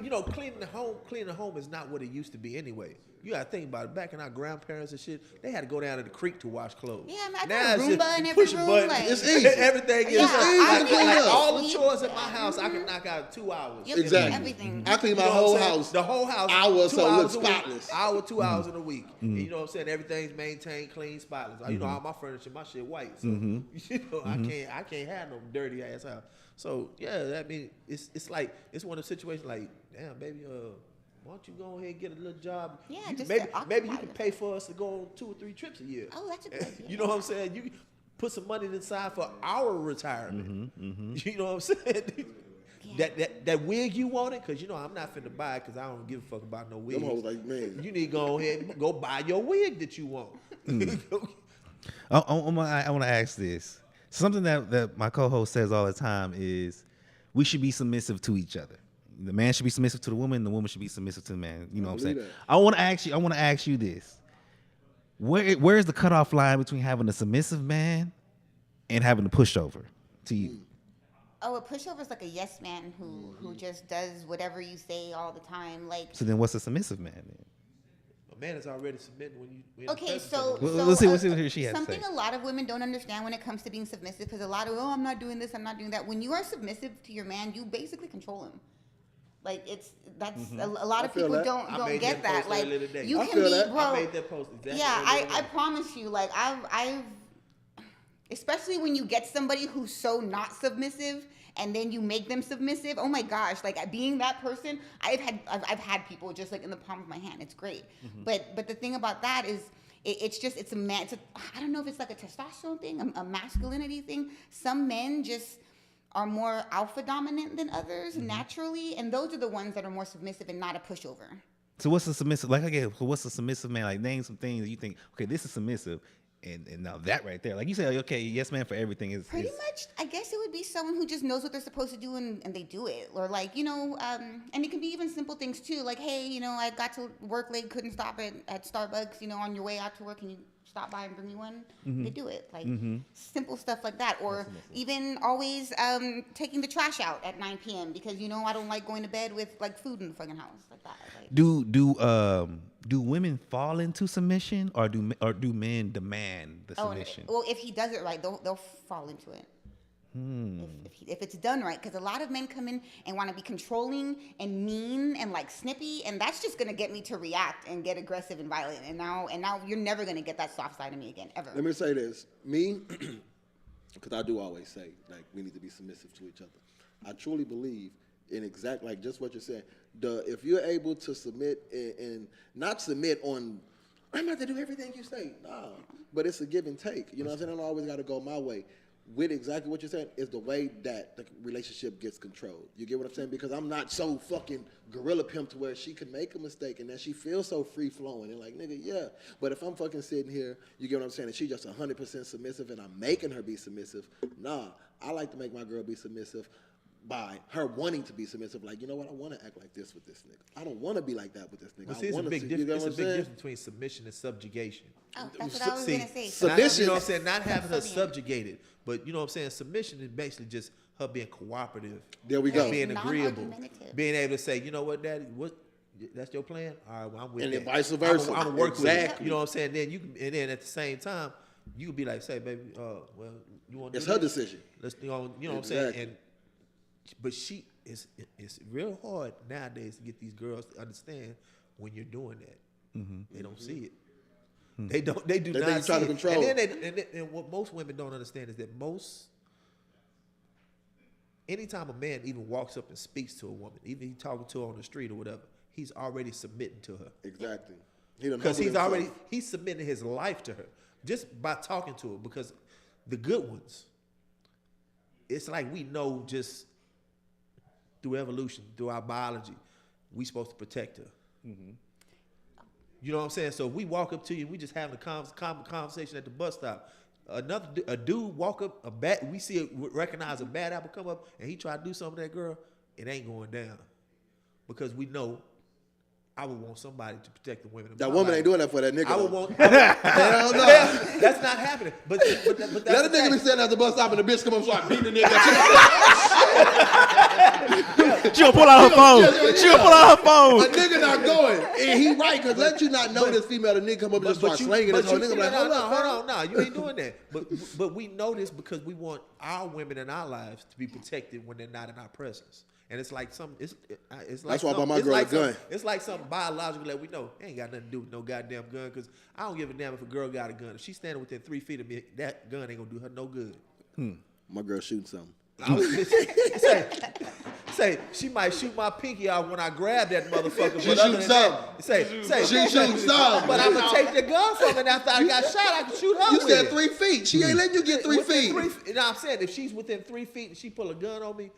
You know, cleaning the home is not what it used to be anyway. You gotta think about it. Back in our grandparents and shit, they had to go down to the creek to wash clothes. Yeah, man, I Now got a it's just- Roomba in you every push a room, button, like- It's easy. Everything is Yeah, I to clean like up. all the Sleep. chores in my house. I can knock out 2 hours. Yep, Exactly. Everything. I clean You my know what whole I'm saying? house. The whole house. Hour or 2 so hours look a week. spotless. Hour, 2 hours in a week. And you know what I'm saying? Everything's maintained, clean, spotless. You know, all my furniture, my shit white. So you know, I can't have no dirty ass house. So yeah, I mean, it's like it's one of the situations like, damn, baby, why don't you go ahead and get a little job? Yeah, You- just maybe to occupy maybe you can it. pay for us to go on 2 or 3 trips a year. Oh, that's a good idea. You know what I'm saying? You can put some money aside for our retirement. You know what I'm saying? That wig you wanted, because you know I'm not finna buy it because I don't give a fuck about no wig. Them hoes like, man. You need to go ahead and go buy your wig that you want. I want to ask this. Something that my co-host says all the time is we should be submissive to each other. The man should be submissive to the woman, the woman should be submissive to the man. You know what I'm saying? believe that. I want to ask you this. Where is the cutoff line between having a submissive man and having a pushover to you? Oh, a pushover is like a yes man who just does whatever you say all the time. Like, So then what's a submissive man then? A man is already submitting when you. okay, so, Well, so let's see what she has to something say. a lot of women don't understand when it comes to being submissive, because a lot of, oh, I'm not doing this, I'm not doing that. When you are submissive to your man, you basically control him. Like that's a lot of feel people that. don't I don't made get that that. post Like earlier today. you I can feel be, that. bro. I made that post exactly. Yeah, earlier I today. promise you, like I've, especially when you get somebody who's so not submissive and then you make them submissive. Oh my gosh, like being that person, I've had people just like in the palm of my hand. It's great, but the thing about that is. It's a man. I don't know if it's like a testosterone thing, a masculinity thing. Some men just are more alpha dominant than others naturally, and those are the ones that are more submissive and not a pushover. So what's a submissive? Like again, so what's a submissive man? Like name some things that you think. Okay, this is submissive, and now that right there, like you say, okay, yes man for everything is Pretty much, I guess it would be someone who just knows what they're supposed to do and they do it. Or like, and it can be even simple things too. Like, hey, I got to work late, couldn't stop at Starbucks, on your way out to work, can you stop by and bring me one? They do it. Like simple stuff like that. Or even always taking the trash out at 9 p.m. because, I don't like going to bed with like food in the fucking house like that. Like, Do women fall into submission or do men demand the submission? well, if he does it right, they'll fall into it. If it's done right, because a lot of men come in and want to be controlling and mean and like snippy, and that's just gonna get me to react and get aggressive and violent. And now you're never gonna get that soft side of me again, ever. Let me say this. Me, because I do always say, like, we need to be submissive to each other. I truly believe in like just what you're saying. If you're able to submit and not submit on, I'm about to do everything you say. Nah, but it's a give and take. You know what I'm saying? I don't always got to go my way. With exactly what you're saying is the way that the relationship gets controlled. You get what I'm saying? Because I'm not so fucking gorilla pimp to where she can make a mistake and then she feels so free flowing and like, nigga, yeah. But if I'm fucking sitting here, you get what I'm saying, and she just 100% submissive and I'm making her be submissive, nah, I like to make my girl be submissive by her wanting to be submissive. Like, you know what? I want to act like this with this nigga. I don't want to be like that with this nigga. But see, it's a big difference between submission and subjugation. Oh, that's what I was gonna say. Submission, You know what I'm saying? Not having her Subservient. subjugated, but you know what I'm saying? Submission is basically just her being cooperative. There we go. Being agreeable. Non-argumentative. Being able to say, you know what, Daddy, that's your plan? All right, well, I'm with And that. then vice versa. I'm gonna work with it. Exactly. You know what I'm saying? Then at the same time, you could be like, say, baby, well, you want to It's do her this? decision. Let's do on, you know what I'm Exactly. saying? But it's real hard nowadays to get these girls to understand when you're doing that. They don't see it. They do They think not you're see trying to it. control. And what most women don't understand is that anytime a man even walks up and speaks to a woman, even he talking to her on the street or whatever, he's already submitting to her. Exactly. He done Because humbled himself. he's submitting his life to her just by talking to her. Because the good ones, it's like we know just through evolution, through our biology, we supposed to protect her. You know what I'm saying? So if we walk up to you and we just having a conversation at the bus stop, a dude walk up recognize a bad apple come up, and he try to do something to that girl, it ain't going down, because we know. I would want somebody to protect the women. That woman ain't doing that for that nigga. I would want. Hell no. That's not happening. But that's Let a nigga be standing at the bus stop and the bitch come up and start beating the nigga. She'll pull out her phone. She'll pull out her phone. A nigga not going. And he right, because let you not know this female, the nigga come up and just start slanging this whole nigga. Like, hold on. No, you ain't doing that. But we know this because we want our women in our lives to be protected when they're not in our presence. And it's like it's like that's why I bought my girl a gun. It's like something biological that we know. It ain't got nothing to do with no goddamn gun, because I don't give a damn if a girl got a gun. If she's standing within 3 feet of me, that gun ain't gonna do her no good. My girl shooting something. Say she might shoot my pinky out when I grab that motherfucker. She shooting something. Say She shooting something. But I'm gonna take the gun from her, and after I got shot, I can shoot her. You with said it. 3 feet. She ain't letting you get 3 feet. You know what I'm saying? If she's within 3 feet and she pull a gun on me,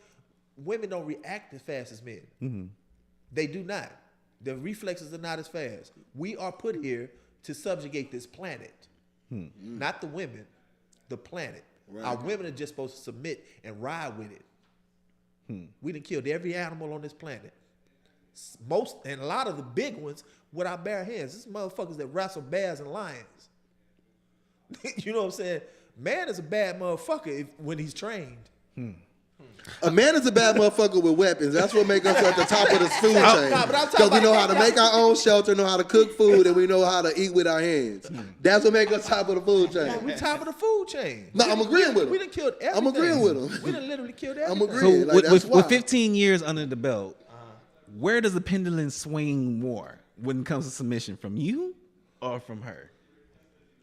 women don't react as fast as men. Mm-hmm. They do not. Their reflexes are not as fast. We are put here to subjugate this planet, not the women, the planet. Right. Our women are just supposed to submit and ride with it. We done killed every animal on this planet. Most and a lot of the big ones with our bare hands. These motherfuckers that wrestle bears and lions. You know what I'm saying? Man is a bad motherfucker when he's trained. A man is a bad motherfucker with weapons. That's what makes us at the top of this food chain. Because we know how to make our own shelter, know how to cook food, and we know how to eat with our hands. That's what makes us top of the food chain. No, we top of the food chain. No, I'm agreeing with him. We done killed everything. I'm agreeing with him. We done literally killed everything. I'm agreeing. So Like, that's with why. 15 years under the belt, where does the pendulum swing more when it comes to submission? From you or from her?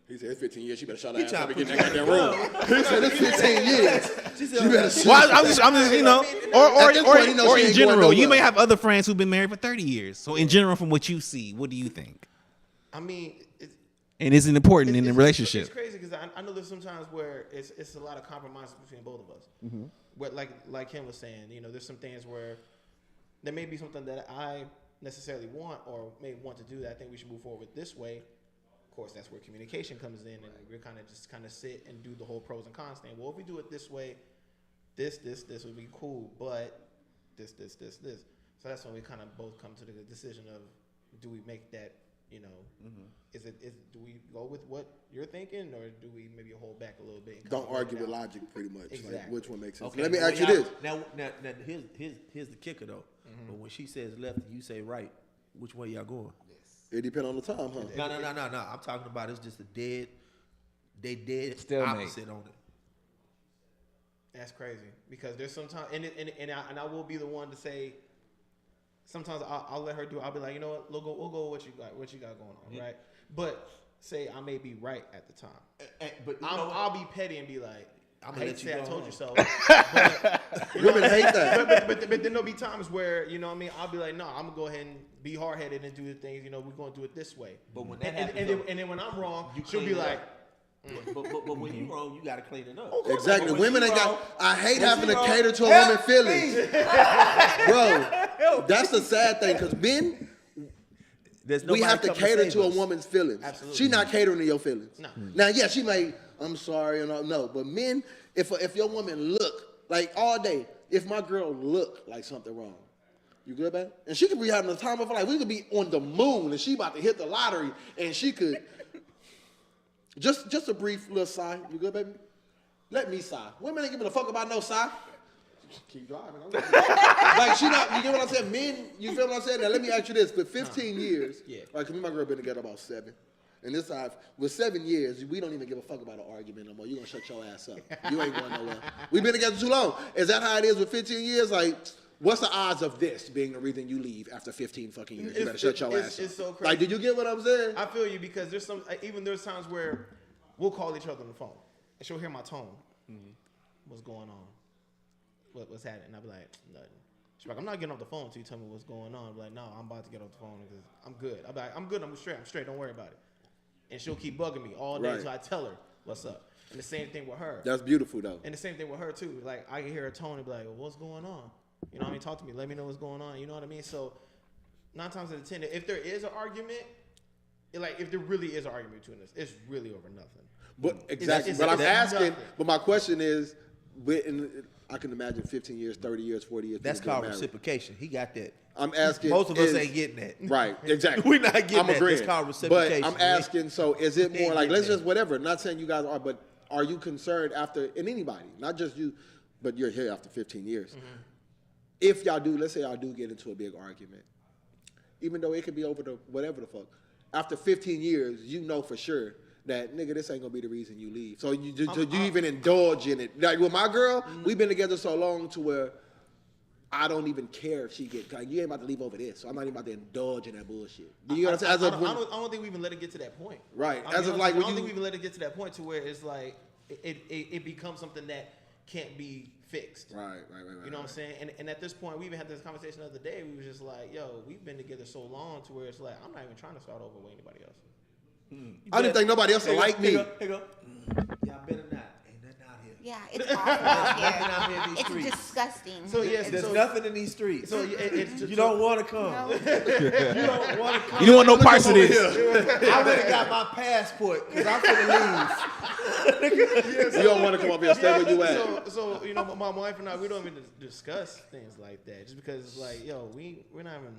He said, it's 15 years. She better shut He her ass up and trying get to in that goddamn room. He said, it's 15 years. She She better shut Well, I'm just, you know, At this point, he knows or she in ain't going general, you nowhere. may have other friends who've been married for 30 years. So in general, from what you see, what do you think? I mean, And is it important in a relationship? It's crazy because I know there's sometimes where it's a lot of compromises between both of us. Mm-hmm. But like Kim was saying, you know, there's some things where there may be something that I necessarily want or may want to do that I think we should move forward with this way. Of course, that's where communication comes in, and we're kind of sit and do the whole pros and cons thing. Well, if we do it this way, this would be cool, but this. So that's when we kind of both come to the decision of, do we make that, you know, do we go with what you're thinking, or do we maybe hold back a little bit? And Don't argue with logic, pretty much. Exactly. Like, which one makes sense? Okay, Let me well, ask you this. Now here's the kicker though. But when she says left and you say right, which way y'all going? It depends on the time, huh? No. I'm talking about it's just a dead Stalemate. opposite on it. That's crazy because there's sometimes, and I will be the one to say. Sometimes I'll let her do it. I'll be like, you know what, we'll go with what you got going on, right? But say I may be right at the time, But I'll be petty and be like, I'm I gonna hate let to you say I go told home. you so. Women hate that. But then there'll be times where, you know what I mean, I'll be like, no, I'm gonna go ahead and be hard headed and do the things, you know, we're gonna do it this way. But when that and happens, then when I'm wrong, you she'll clean be it like, but when you wrong, you gotta clean it up. Exactly. When Women she ain't wrong, got. I hate when having she to wrong, cater to a help woman's feelings, bro. That's the sad thing, because men, There's we have to nobody cater coming to a save us. woman's feelings. Absolutely. She not catering to your feelings. No. Now, yeah, she may. I'm sorry, and no, but men, if your woman look like all day, if my girl look like something wrong, you good, babe? And she could be having the time of her life. We could be on the moon, and she about to hit the lottery, and she could. Just a brief little sigh. You good, baby? Let me sigh. Women ain't giving a fuck about no sigh. Keep driving. Like, she not, you get what I'm saying? Men, you feel what I'm saying? Now, let me ask you this. For 15 years, Yeah. like, 'cause me and my girl been together about 7. And this time, with 7 years, we don't even give a fuck about an argument no more. You gonna shut your ass up. You ain't going nowhere. We've been together too long. Is that how it is with 15 years? Like, what's the odds of this being the reason you leave after 15 fucking years? You better shut your ass up. It's so crazy. Like, did you get what I'm saying? I feel you because there's times where we'll call each other on the phone and she'll hear my tone. What's going on? What's happening? And I'll be like, nothing. She's like, I'm not getting off the phone until you tell me what's going on. I'm like, no, I'm about to get off the phone because I'm good. I'll be like, I'm good. I'm straight. Don't worry about it. And she'll keep bugging me all day Right. until I tell her what's up. And the same thing with her. That's beautiful, though. And the same thing with her too. Like I can hear her tone and be like, well, "What's going on?" You know what I mean? Talk to me. Let me know what's going on. You know what I mean? So 9 times out of 10, if there is an argument, like if there really is an argument between us, it's really over nothing. But exactly. It's But I'm asking. nothing. But my question is, I can imagine 15 years, 30 years, 40 years. That's people called get married. reciprocation. He got that. I'm asking. Most of us is- ain't getting that. Right, exactly. We're not getting I'm that. agreeing. It's called reciprocation. But I'm asking, so is it We more ain't like, getting let's that. just whatever, not saying you guys are, but are you concerned after, and anybody, not just you, but you're here after 15 years. If y'all do, let's say y'all do get into a big argument, even though it could be over the whatever the fuck, after 15 years, you know for sure that, nigga, this ain't gonna be the reason you leave. So you even indulge in it. Like with my girl, we've been together so long to where I don't even care if she get, like, you ain't about to leave over this, so I'm not even about to indulge in that bullshit. Do you understand? I don't think we even let it get to that point. Right. I As mean, of like I when don't you, think we even let it get to that point to where it's like it becomes something that can't be fixed. right. You know what I'm saying? And at this point, we even had this conversation the other day. We was just like, yo, we've been together so long to where it's like, I'm not even trying to start over with anybody else. I didn't think nobody else would like me. Here go. Y'all better not. Ain't nothing out here. Yeah, it's awful out Nothing out here in here. these It's streets. disgusting. So yes, There's so, nothing in these streets. so it's you don't want to come. No. You don't want to come. You don't want no parts of this. I went and got my passport because I'm finna leave. You don't want to come up here and stay where you at. So you know, my wife and I, we don't even discuss things like that, just because it's like, yo, we're not even.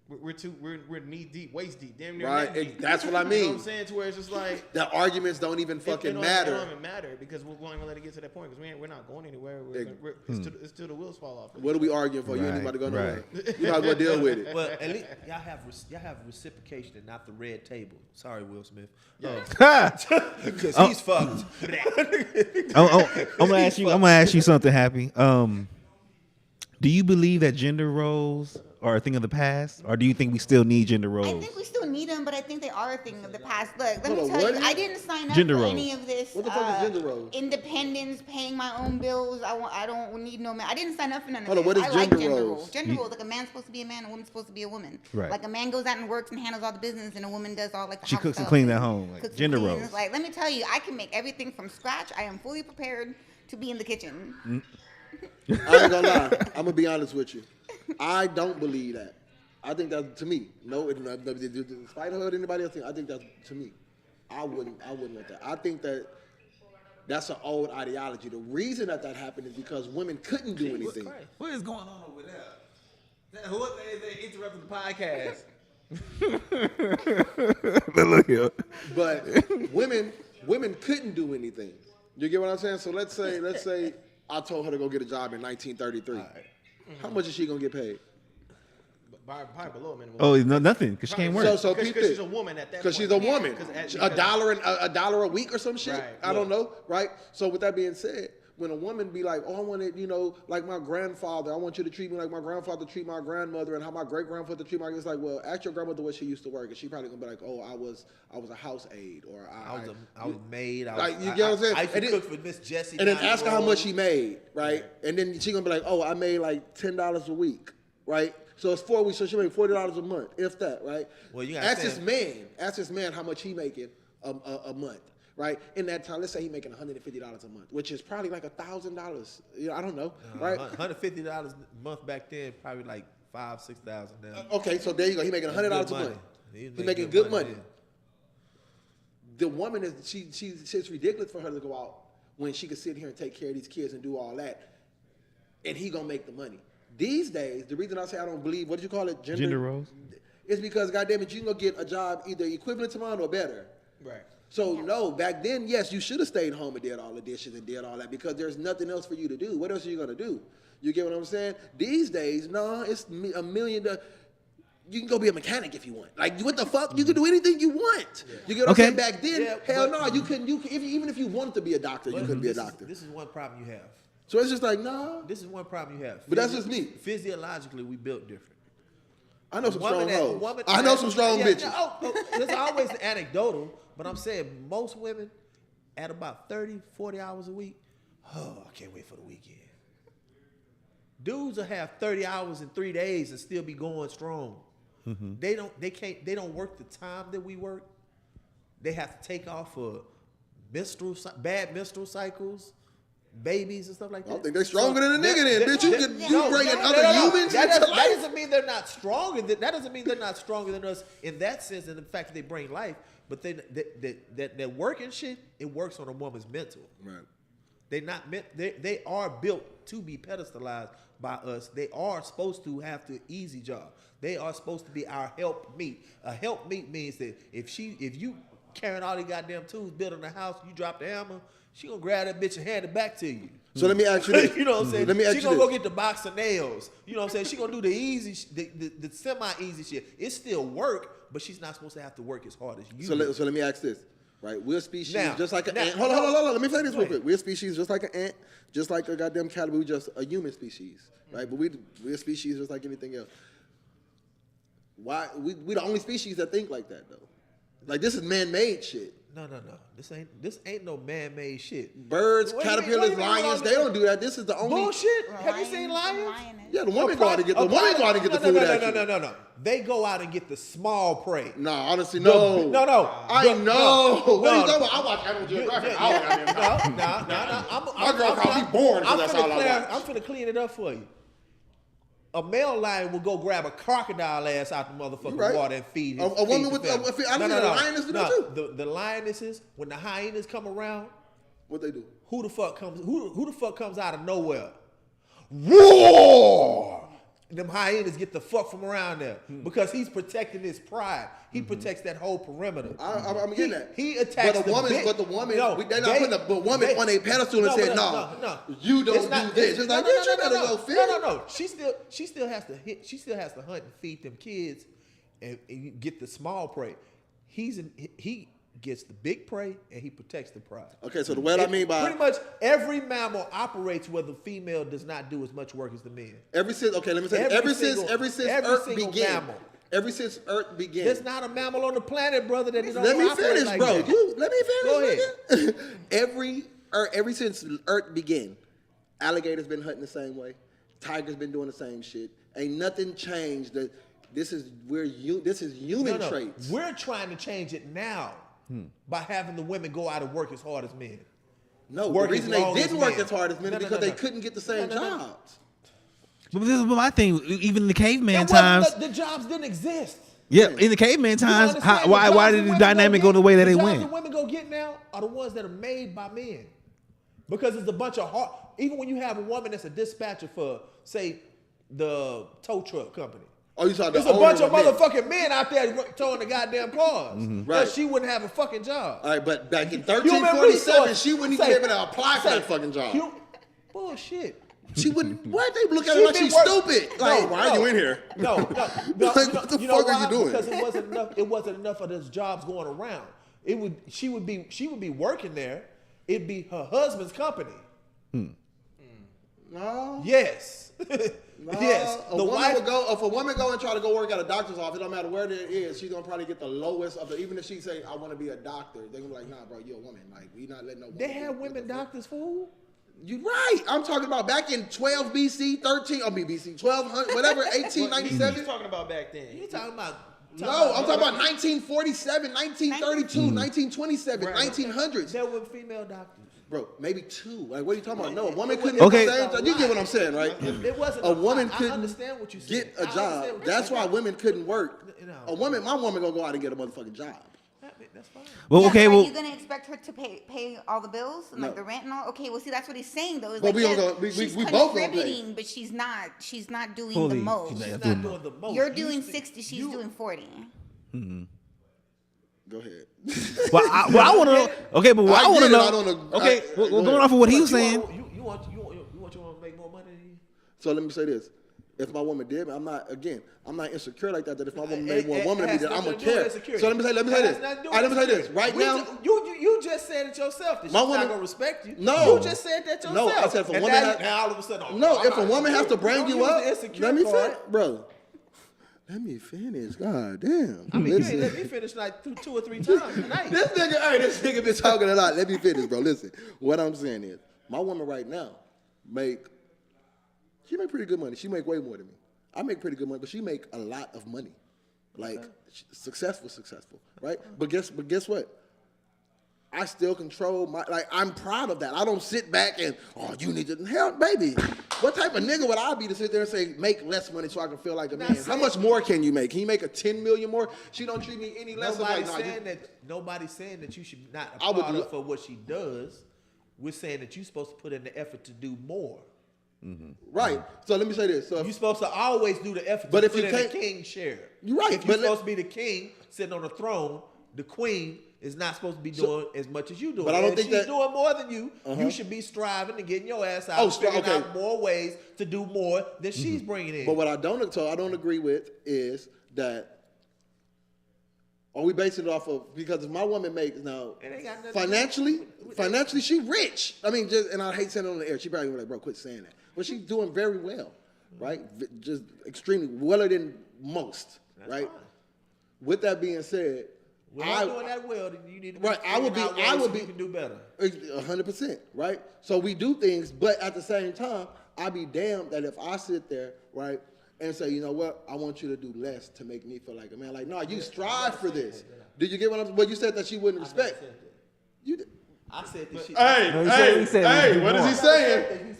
We're knee deep, waist deep, damn near Right, neck deep. that's what I You know mean. what I'm saying? To where it's just like The arguments don't even it fucking don't matter. even matter because we won't even let it get to that point because we're not going anywhere. It's till the wheels fall off. What are we arguing for? You ain't Right, about to go right. nowhere. You might as well deal with it. Well, at least y'all have reciprocation and not the red table. Sorry, Will Smith. Because he's fucked. I'm gonna ask you something, Happy. Do you believe that gender roles are a thing of the past, or do you think we still need gender roles? I think we still need them, but I think they are a thing of the past. Look, let Hold me on, tell what you, is I it? didn't sign up Gender for roles. any of this. What the fuck is gender roles? Independence, paying my own bills. I don't need no man. I didn't sign up for none of Hold on, this. what is I like gender gender roles? roles. Gender roles, like a man's supposed to be a man, a woman's supposed to be a woman. Right. Like a man goes out and works and handles all the business, and a woman does all like the She house cooks and stuff cleans at home, like cooks and gender cleans. roles. Like, let me tell you, I can make everything from scratch. I am fully prepared to be in the kitchen. I ain't gonna lie. I'm gonna be honest with you. I don't believe that. I think that's to me. No, despite her or anybody else, I think that's to me. I wouldn't want that. I think that's an old ideology. The reason that happened is because women couldn't do anything. What is going on over there? Who they interrupted the podcast? Look here. But women couldn't do anything. You get what I'm saying? So let's say I told her to go get a job in 1933. How much is she gonna get paid? Probably below minimum. Oh, no, nothing, because she can't work. So because peep she's it. a woman at that point. Because she's a woman. Because a dollar a week or some shit. Right. I don't know, right? So with that being said, when a woman be like, oh, I want it, like my grandfather, I want you to treat me like my grandfather treat my grandmother and how my great grandfather treat my, it's like, well, ask your grandmother what she used to work, and she probably gonna be like, oh, I was a house aid, or I was a maid. Like, you get what I'm saying? I used And to then- cook for Miss Jessie. and then down the ask her how road. much she made, right? And then she gonna be like, oh, I made like $10 a week, right? So it's 4 weeks, so she made $40 a month, if that, right? Well, you gotta ask this man how much he making a month, right? In that time, let's say he making $150 a month, which is probably like $1,000. I don't know, right? $150 a month back then, probably like $5,000-$6,000 now. Okay, so there you go. He making $100 a Good money. month. He's He's making good money. yeah. The woman is it's ridiculous for her to go out when she could sit here and take care of these kids and do all that, and he gonna make the money. These days, the reason I say I don't believe, what did you call it? Gender roles? Is because, goddamn it, you can go get a job either equivalent to mine or better. Right. So, no, back then, yes, you should have stayed home and did all the dishes and did all that because there's nothing else for you to do. What else are you going to do? You get what I'm saying? These days, no, it's $1 million. You can go be a mechanic if you want. Like, what the fuck? You can do anything you want. You get what Okay. I'm saying? Back then, Yeah, hell but- no, you couldn't. Even if you wanted to be a doctor, you couldn't be a doctor. This is one problem you have. So it's just like, nah. This is one problem you have. But that's just me. Physiologically, we built different. I know some Woman strong that- hoes. woman I know that- some strong yeah, bitches. no, there's always anecdotal, but I'm saying most women at about 30, 40 hours a week, oh, I can't wait for the weekend. Dudes will have 30 hours in 3 days and still be going strong. They don't work the time that we work. They have to take off for bad menstrual cycles. babies and stuff like I that. don't think they stronger than a nigga then, bitch. You bringing no, other humans That into doesn't, life. that doesn't mean they're not stronger. That doesn't mean they're not stronger than us in that sense, and the fact that they bring life. But that working shit, it works on a woman's mental. Right. They not meant. They are built to be pedestalized by us. They are supposed to have the easy job. They are supposed to be our help meet. A help meet means that if you carrying all these goddamn tools, building a house, you drop the hammer, she gonna grab that bitch and hand it back to you. So let me ask you this. You know what I'm saying? Let me ask She you gonna this. go get the box of nails. You know what I'm saying? She gonna do the easy, the semi-easy shit. It's still work, but she's not supposed to have to work as hard as you. So let me ask this, right? We're a species Now- just like an now- ant. Hold on. Let me say this Go real ahead. quick. We're a species just like an ant, just like a goddamn cannibal. We're just a human species, right? But we're a species just like anything else. Why we the only species that think like that though? Like this is man-made shit. No. This ain't no man-made shit. Birds, What do you mean- caterpillars, what do you mean lions, all they this- don't do that. This is the only Bullshit. Have you Lions seen and lions? lioness. Yeah, the women go out and get the food. No. They go out and get the small prey. No, honestly, no. No. I know. What are you no. talking about? I watch Animal Geographic. I don't goddamn know. No. My girl called me born because that's all I watch. I'm finna clean it up for you. A male lion will go grab a crocodile ass out the motherfucking right. water and feed his A woman feed with the family. I think the lioness do that too. The lionesses, when the hyenas come around, What they do? who the fuck comes out of nowhere? Roar! Them hyenas get the fuck from around there because he's protecting his pride. He protects that whole perimeter. I'm getting that. He attacks But the woman, No, they're not putting the woman on a pedestal and said, no, you don't It's not- do this. It's like, bitch, you better go fit. No. She still has to hit. She still has to hunt and feed them kids, and you get the small prey. He gets the big prey and he protects the pride. Okay, so what I mean by pretty much every mammal operates where the female does not do as much work as the men. ever since every since single Earth began. mammal. Ever since Earth began. There's not a mammal on the planet, brother, that don't Let me operate finish, like bro. that. Let me finish. Go ahead. nigga. Ever since Earth began, alligators been hunting the same way. Tigers been doing the same shit. Ain't nothing changed. This is human No. traits. We're trying to change it now by having the women go out and work as hard as men. No, work the reason as they long didn't as work men. as hard as men No, is no, because no, they no. couldn't get the same No. jobs. But this is my thing. Even in the caveman That wasn't times, the jobs didn't exist. yeah, in the caveman You times, understand? why The jobs did that the women dynamic go go the way that they jobs went? that women go get now are the ones that are made by men. Because it's a bunch of hard. Even when you have a woman that's a dispatcher for, say, the tow truck company. Oh, you talking There's a bunch of motherfucking men out there towing the goddamn cars. Right. She wouldn't have a fucking job. All right, but back in Human 1347, resource. she wouldn't even Say- be able to apply for say, that fucking job. Bullshit. She wouldn't. What? They look at She her like been she's work- stupid. Like, why are you in here? No. Like, what the fuck are you doing? Because it wasn't enough. It wasn't enough of those jobs going around. She would be working there. It'd be her husband's company. No. Yes. No. Yes. A woman would go. If a woman go and try to go work at a doctor's office, it don't matter where it is, she's gonna probably get the lowest of the. Even if she say, "I want to be a doctor," they gonna be like, "Nah, bro, you're a woman. Like, we not letting no." They had women doctors, fool. You right. I'm talking about back in 12 BC, 13. I mean BC, 1200, whatever, 1897. talking about back then. You talking about? No, I'm talking about 1947, 1932, 1927, 1900s. There were female doctors. Bro, maybe two. Like, what are you talking about? No, a woman couldn't Okay. get the same job. You get what I'm saying, right? It wasn't A woman I couldn't understand what you said. get I a understand job. what That's you why said. women couldn't work. No. My woman gonna go out and get a motherfucking job. That's fine. Well, Yeah, okay, but well, are you gonna expect her to pay all the bills and like No. the rent and all? Okay, well, see, that's what he's saying though. It's But like, we yes, gonna go- we she's both gonna pay. contributing, but she's not doing Fully, the she's most. not- She's doing not doing the most. You're You doing see- 60, she's you- doing 40. Go ahead. well, I want to know. Okay, but what I I want to get it, know. I don't know. Okay, I- well, go going ahead. off of what he was You saying. want your woman to make more money than you? So let me say this. If my woman did, I'm not insecure like that. That if my woman made It- more it woman than me, has then I'm nothing gonna to do with care. insecurity. So let me say It this. has nothing to do All right, let me with say this. insecurity. Right now, You just said it yourself. That she's My not woman- gonna respect you. No. You just said that yourself. No, I said if a And woman now, has- now all of a sudden, oh, no, I'm if a not woman has to insecure. bring Don't you use up, the insecure let me part. finish, bro. Let me finish. God damn. I mean, you Listen. ain't let me finish like two or three times tonight. This nigga been talking a lot. Let me finish, bro. Listen, what I'm saying is, my woman right now make pretty good money. She make way more than me. I make pretty good money, but she make a lot of money, like successful, right? But guess what? I still control my, like, I'm proud of that. I don't sit back and, oh, you need to, hell, baby. What type of nigga would I be to sit there and say, make less money so I can feel like a man? How much more can you make? Can you make a 10 million more? She don't treat me any less. Nobody's saying that you should not I would applaud her lo- for what she does. We're saying that you're supposed to put in the effort to do more. Right. So let me say this. So You're supposed to always do the effort But to if put you in the can't- king's share. You're right, If you're but let- supposed to be the king sitting on the throne, the queen is not supposed to be doing as much as you do. But I don't think she's that- doing more than you. You should be striving and getting your ass out, Oh, and figuring okay. out more ways to do more than she's bringing in. But what I don't agree with is that, are we basing it off of, because if my woman makes now It ain't got nothing to do financially she rich. I mean, just, and I hate saying it on the air. She probably be like, bro, quit saying that. But she's doing very well, right? Just extremely weller than most, right? fine. With that being said, We're not doing that well. Then you need to be Right, I would figuring be- out I ways would so be- you can do better. 100%, right? So we do things, but at the same time, I'd be damned that if I sit there, right, and say, you know what, I want you to do less to make me feel like a man. Like, no, you strive for this. Did you get what I'm saying? Well, you said that she wouldn't respect. You did. I said that she. Hey, No, he said what is he saying?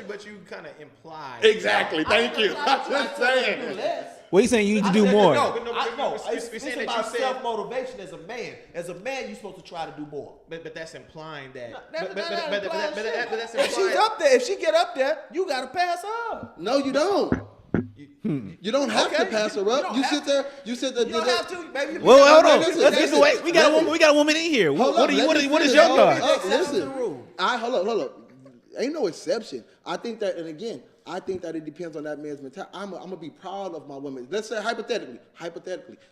But you kind of implied. Exactly. Thank you. I'm just saying. What are you saying? You need to do more. No, we're it's saying that about you said- self-motivation as a man. As a man, you're supposed to try to do more. But that's implying that. But That's if she's implying. up there, if she get up there, you gotta pass her. No, you don't. You don't have to Okay. pass her You up. don't You have sit there. You sit there. You don't have to. Maybe Well, hold on. Listen, Let's get listen, the way. We got a listen. woman. We got a woman in here. Hold What up, do you? let me What is finish. your thought? Hold up. Exception to the Listen. rule. Hold up. Ain't no exception. I think that, and again, I think that it depends on that man's mentality. I'm gonna be proud of my woman. Let's say hypothetically,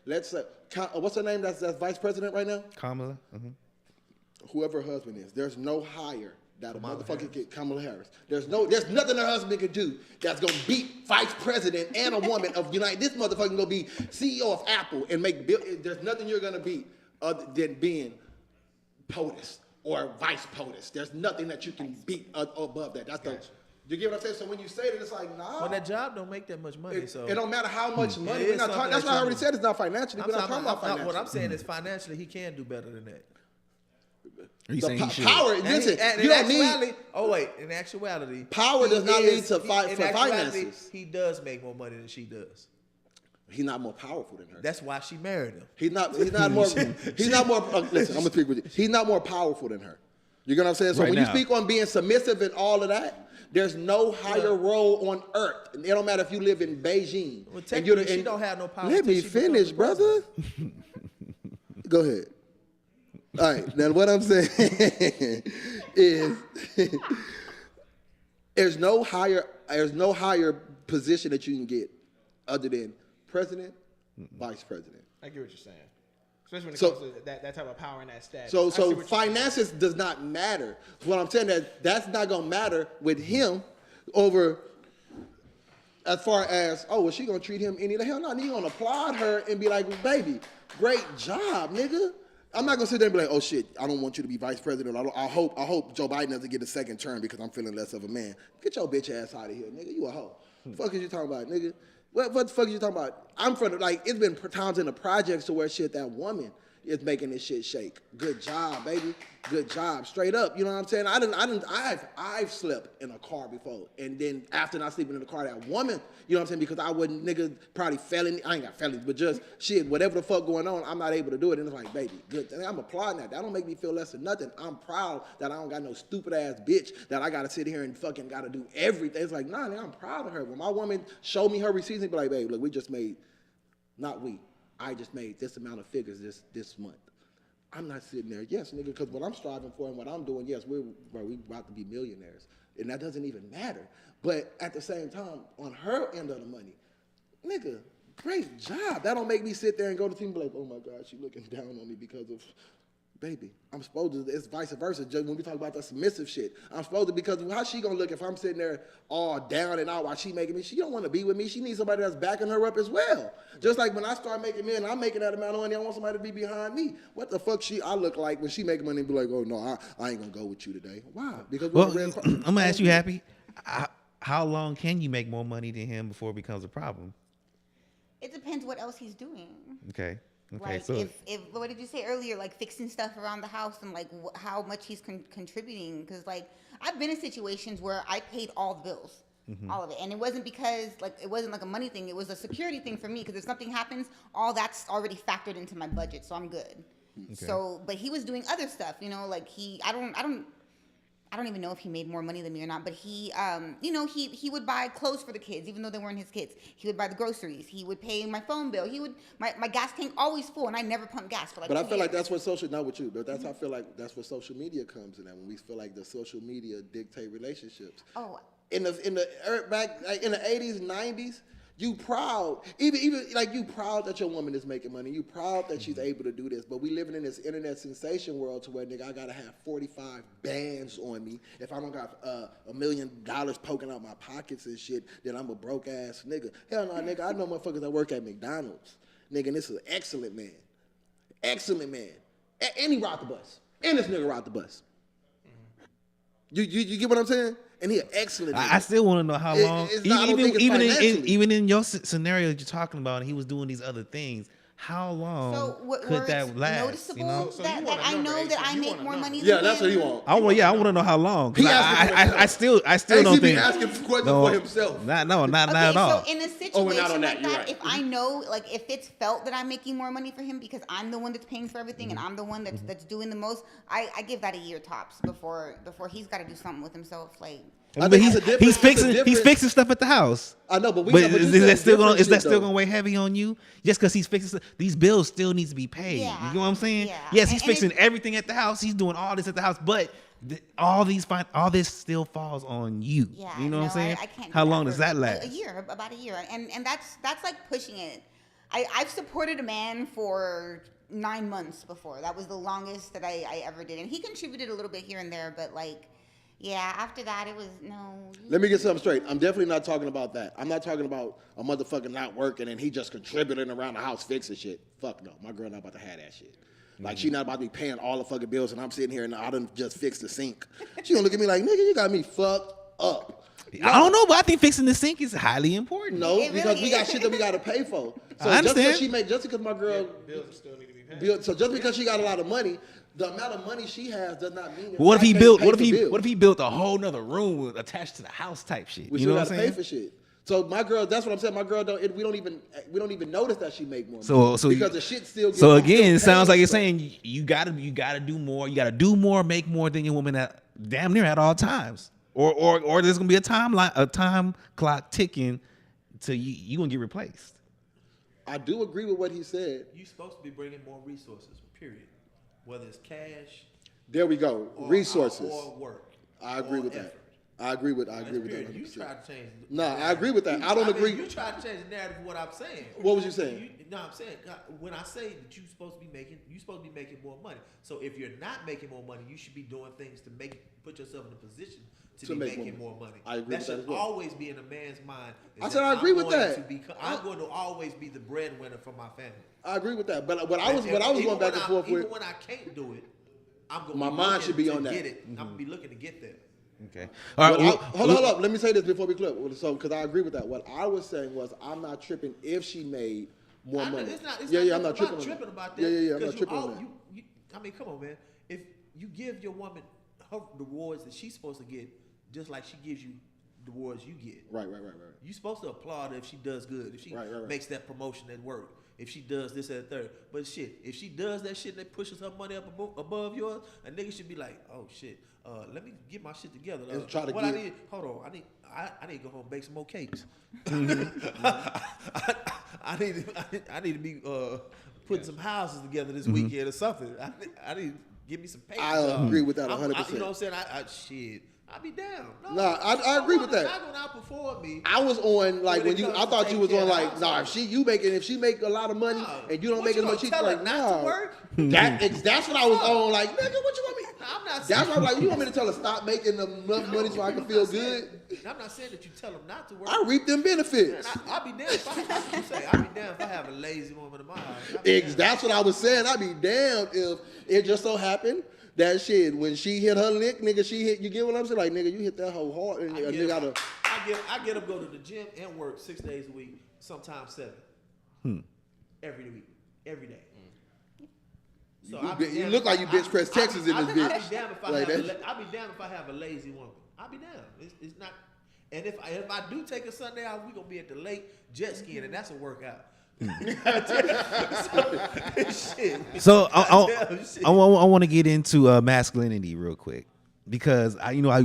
let's say, what's her name? That's vice president right now. Kamala. Whoever her husband is, there's no higher that a motherfucker get Kamala Harris. There's nothing her husband can do that's gonna beat vice president and a woman of United. This motherfucker gonna be CEO of Apple and make. There's nothing you're gonna beat other than being POTUS or vice POTUS. There's nothing that you can beat above that. That's the. You get what I'm saying? So when you say that, it's like, nah. Well, that job don't make that much money, It, so it don't matter how much money. It We're is not something talking, that's that why I you already do. said it's not financially. We're not talking about financially. What I'm saying is financially, he can do better than that. Are you The saying he should? power. And Listen, and you don't need. in actuality, Power does not lead to in actuality, finances. He does make more money than she does. He's not more powerful than her. That's why she married him. He's not more. He's not more. Listen, I'm gonna speak with you. He's not more powerful than her. You get what I'm saying? So Right when now. you speak on being submissive and all of that, there's no higher role on earth. And it don't matter if you live in Beijing. Well, and you're technically, she don't have no power Let till me she becomes finish, the brother. Go ahead. All right. Now what I'm saying is, there's no higher position that you can get other than president, vice president. I get what you're saying. Especially when it So- comes to that type of power and that status. So I see what you're saying. finances does not matter. What I'm saying that's not gonna matter with him over as far as, oh, well, she gonna treat him any the hell no. You gonna applaud her and be like, baby, great job, nigga. I'm not gonna sit there and be like, oh shit, I don't want you to be vice president. I hope Joe Biden doesn't get a second term because I'm feeling less of a man. Get your bitch ass out of here, nigga. You a hoe. Fuck is you talking about, nigga? What the fuck are you talking about? I'm from it's been times in the projects to where shit that woman is making this shit shake. Good job, baby. Good job. Straight up. You know what I'm saying? I've slept in a car before. And then after not sleeping in the car, that woman, you know what I'm saying? Because I wouldn't, nigga, probably felony. I ain't got felonies, but just shit, whatever the fuck going on, I'm not able to do it. And it's like, baby, good. And I'm applauding that. That don't make me feel less than nothing. I'm proud that I don't got no stupid ass bitch that I gotta sit here and fucking gotta do everything. It's like, nah, nigga, I'm proud of her. When my woman showed me her receipts, and be like, babe, look, we just made, not we, I just made this amount of figures this month. I'm not sitting there, yes, nigga, because what I'm striving for and what I'm doing, yes, we about to be millionaires. And that doesn't even matter. But at the same time, on her end of the money, nigga, great job. That don't make me sit there and go to the team and be like, oh my God, she looking down on me because of, baby, I'm supposed to, it's vice versa. Just when we talk about the submissive shit, I'm supposed to, because how she gonna look if I'm sitting there all down and out while she making me, she don't want to be with me. She needs somebody that's backing her up as well. Just like when I start making money and I'm making that amount of money, I want somebody to be behind me. What the fuck I look like when she making money and be like, oh no, I ain't gonna go with you today. Why? Because we're Well, red car- I'm gonna ask you, Happy. How long can you make more money than him before it becomes a problem? It depends what else he's doing. Okay. Okay, Like so if what did you say earlier? Like fixing stuff around the house and like how much he's contributing. Because like I've been in situations where I paid all the bills, all of it, and it wasn't because like it wasn't like a money thing. It was a security thing for me. Because if something happens, all that's already factored into my budget, so I'm good. So, but he was doing other stuff, you know, like I don't even know if he made more money than me or not, but he, you know, he would buy clothes for the kids, even though they weren't his kids. He would buy the groceries. He would pay my phone bill. My gas tank always full, and I never pumped gas for like. But I 2 feel like years. that's what social, not with you, but that's I feel like that's what social media comes in. That when we feel like the social media dictate relationships. Oh. In the back like in the 80s, 90s, you proud, even like you proud that your woman is making money. You proud that she's able to do this. But we living in this internet sensation world to where nigga, I gotta have 45 bands on me. If I don't got $1 million poking out my pockets and shit, then I'm a broke ass nigga. Hell no, nigga. I know motherfuckers that work at McDonald's. Nigga, and this is an excellent man. Excellent man. And he ride the bus. And this nigga ride the bus. You get what I'm saying? And he an excellent nigga. I still want to know how long. It's not- I don't think it's financially. Even in your scenario that you're talking about, and he was doing these other things. How long So could that last? noticeable You know? So that, you that want a I number, know that Ace. I You make want a more number. money. Yeah, than that's what he him. want. I want to know how long. 'Cause He asking for I still Ace, don't he be think. asking for questions No, for himself. not Okay, at all. so in a Oh, we're situation not on that, like you're that, right. if I know, like, if it's felt that I'm making more money for him because I'm the one that's paying for everything and I'm the one that's doing the most, I give that a year tops before he's got to do something with himself. Like, I But think he's it's a different- he's it's a fixing different- stuff at the house. I know, but But you is said that still different gonna shit, though. weigh heavy on you? Just because he's fixing stuff, these bills still needs to be paid. Yeah, You know what I'm saying? yeah. Yes, he's And fixing it- everything at the house. He's doing all this at the house, but all this still falls on you. yeah, You know what I'm no, saying? I can't. How do long for does that last? A year, about a year, and that's like pushing it. I've supported a man for 9 months before. That was the longest that I ever did, and he contributed a little bit here and there, but like. Yeah, after that, it was no. Let me get something straight. I'm definitely not talking about that. I'm not talking about a motherfucker not working and he just contributing around the house fixing shit. Fuck no. My girl not about to have that shit. Like, she not about to be paying all the fucking bills and I'm sitting here and I done just fixed the sink. She gonna look at me like, nigga, you got me fucked up. I don't know, but I think fixing the sink is highly important. No, It because really we got is. shit that we gotta pay for. So I just understand. because just because my girl Bills still need to be paid. so just because she got a lot of money, the amount of money she has does not mean. What if he I built? can't What if pay he? for bills. What if he built a whole nother room attached to the house type shit? We You still know what gotta I'm pay saying? for shit. So my girl, that's what I'm saying. My girl we don't even notice that she make more. So money because the shit still. So I'm still again, it sounds paying like you're stuff. saying you gotta do more. You gotta do more, make more than your woman at damn near at all times. Or there's gonna be a time clock ticking till you gonna get replaced. I do agree with what he said. You supposed to be bringing more resources. Period. Whether it's cash There we go. or Resources. or work. I agree or with that. effort. I agree with That's that. period. You 100%. tried to change. No, I agree with that. I don't agree. You tried to change the narrative of what I'm saying. What was you saying? No, I'm saying when I say that you're supposed to be making more money. So if you're not making more money, you should be doing things to put yourself in a position to be make making more more money. I agree that with that should as well. always be in a man's mind. is I said that I agree I'm with going that. to I'm going to always be the breadwinner for my family. I agree with that. But what I was Even going back and forth with. Even when I can't do it, I'm going. My mind should be to on that. Get it. I'm gonna be looking to get there. Okay. All right. Well, hold up. Let me say this before we clip. So, because I agree with that. What I was saying was, I'm not tripping if she made more money. It's not I'm not tripping. tripping on about that. that. Yeah, I'm not because tripping on that. I mean, come on, man. If you give your woman her rewards that she's supposed to get, just like she gives you the rewards you get. Right. You're supposed to applaud her if she does good. If she Right. makes that promotion at work. If she does this and third. But shit, if she does that shit that pushes her money up above yours, a nigga should be like, oh shit, let me get my shit together. And try to what get- I need, hold on, I need to go home and bake some more cakes. I need to be putting some houses together this weekend or something. I need to give me some papers. I agree with that I'm- 100%. You know what I'm saying? Shit. I'll be down. No, Nah, I agree with that. Not gonna outperform me. I was on like When when it you. comes I to thought you taking was care on of the like, nah. household. If she make a lot of money No. and you don't What make you as much, gonna she's tell her like, not to nah. work? That's what I was on. Like, nigga, what you want me? I'm not That's saying. why I'm like, you want me to tell her stop making enough money so I can feel good? I'm not saying that you tell them not to work. I reap them benefits. I'll be damned if I'll be damned if I have a lazy woman in my house. I'll be damned. That's what I was saying. I'd be damned if it just so happened that shit when she hit her lick, nigga, she hit. You get what I'm saying? Like, nigga, you hit that hoe hard, and a nigga gotta. I get up, go to the gym and work 6 days a week, sometimes 7. Every week, every day. You look like you bench press Texas in this bitch. I'll be damned if I Like have that. I'll be damned if I have a lazy woman. I'll be damned. It's not. And if I do take a Sunday out, we gonna be at the lake jet skiing, and that's a workout. Shit. So Goddamn shit. I want to get into masculinity real quick because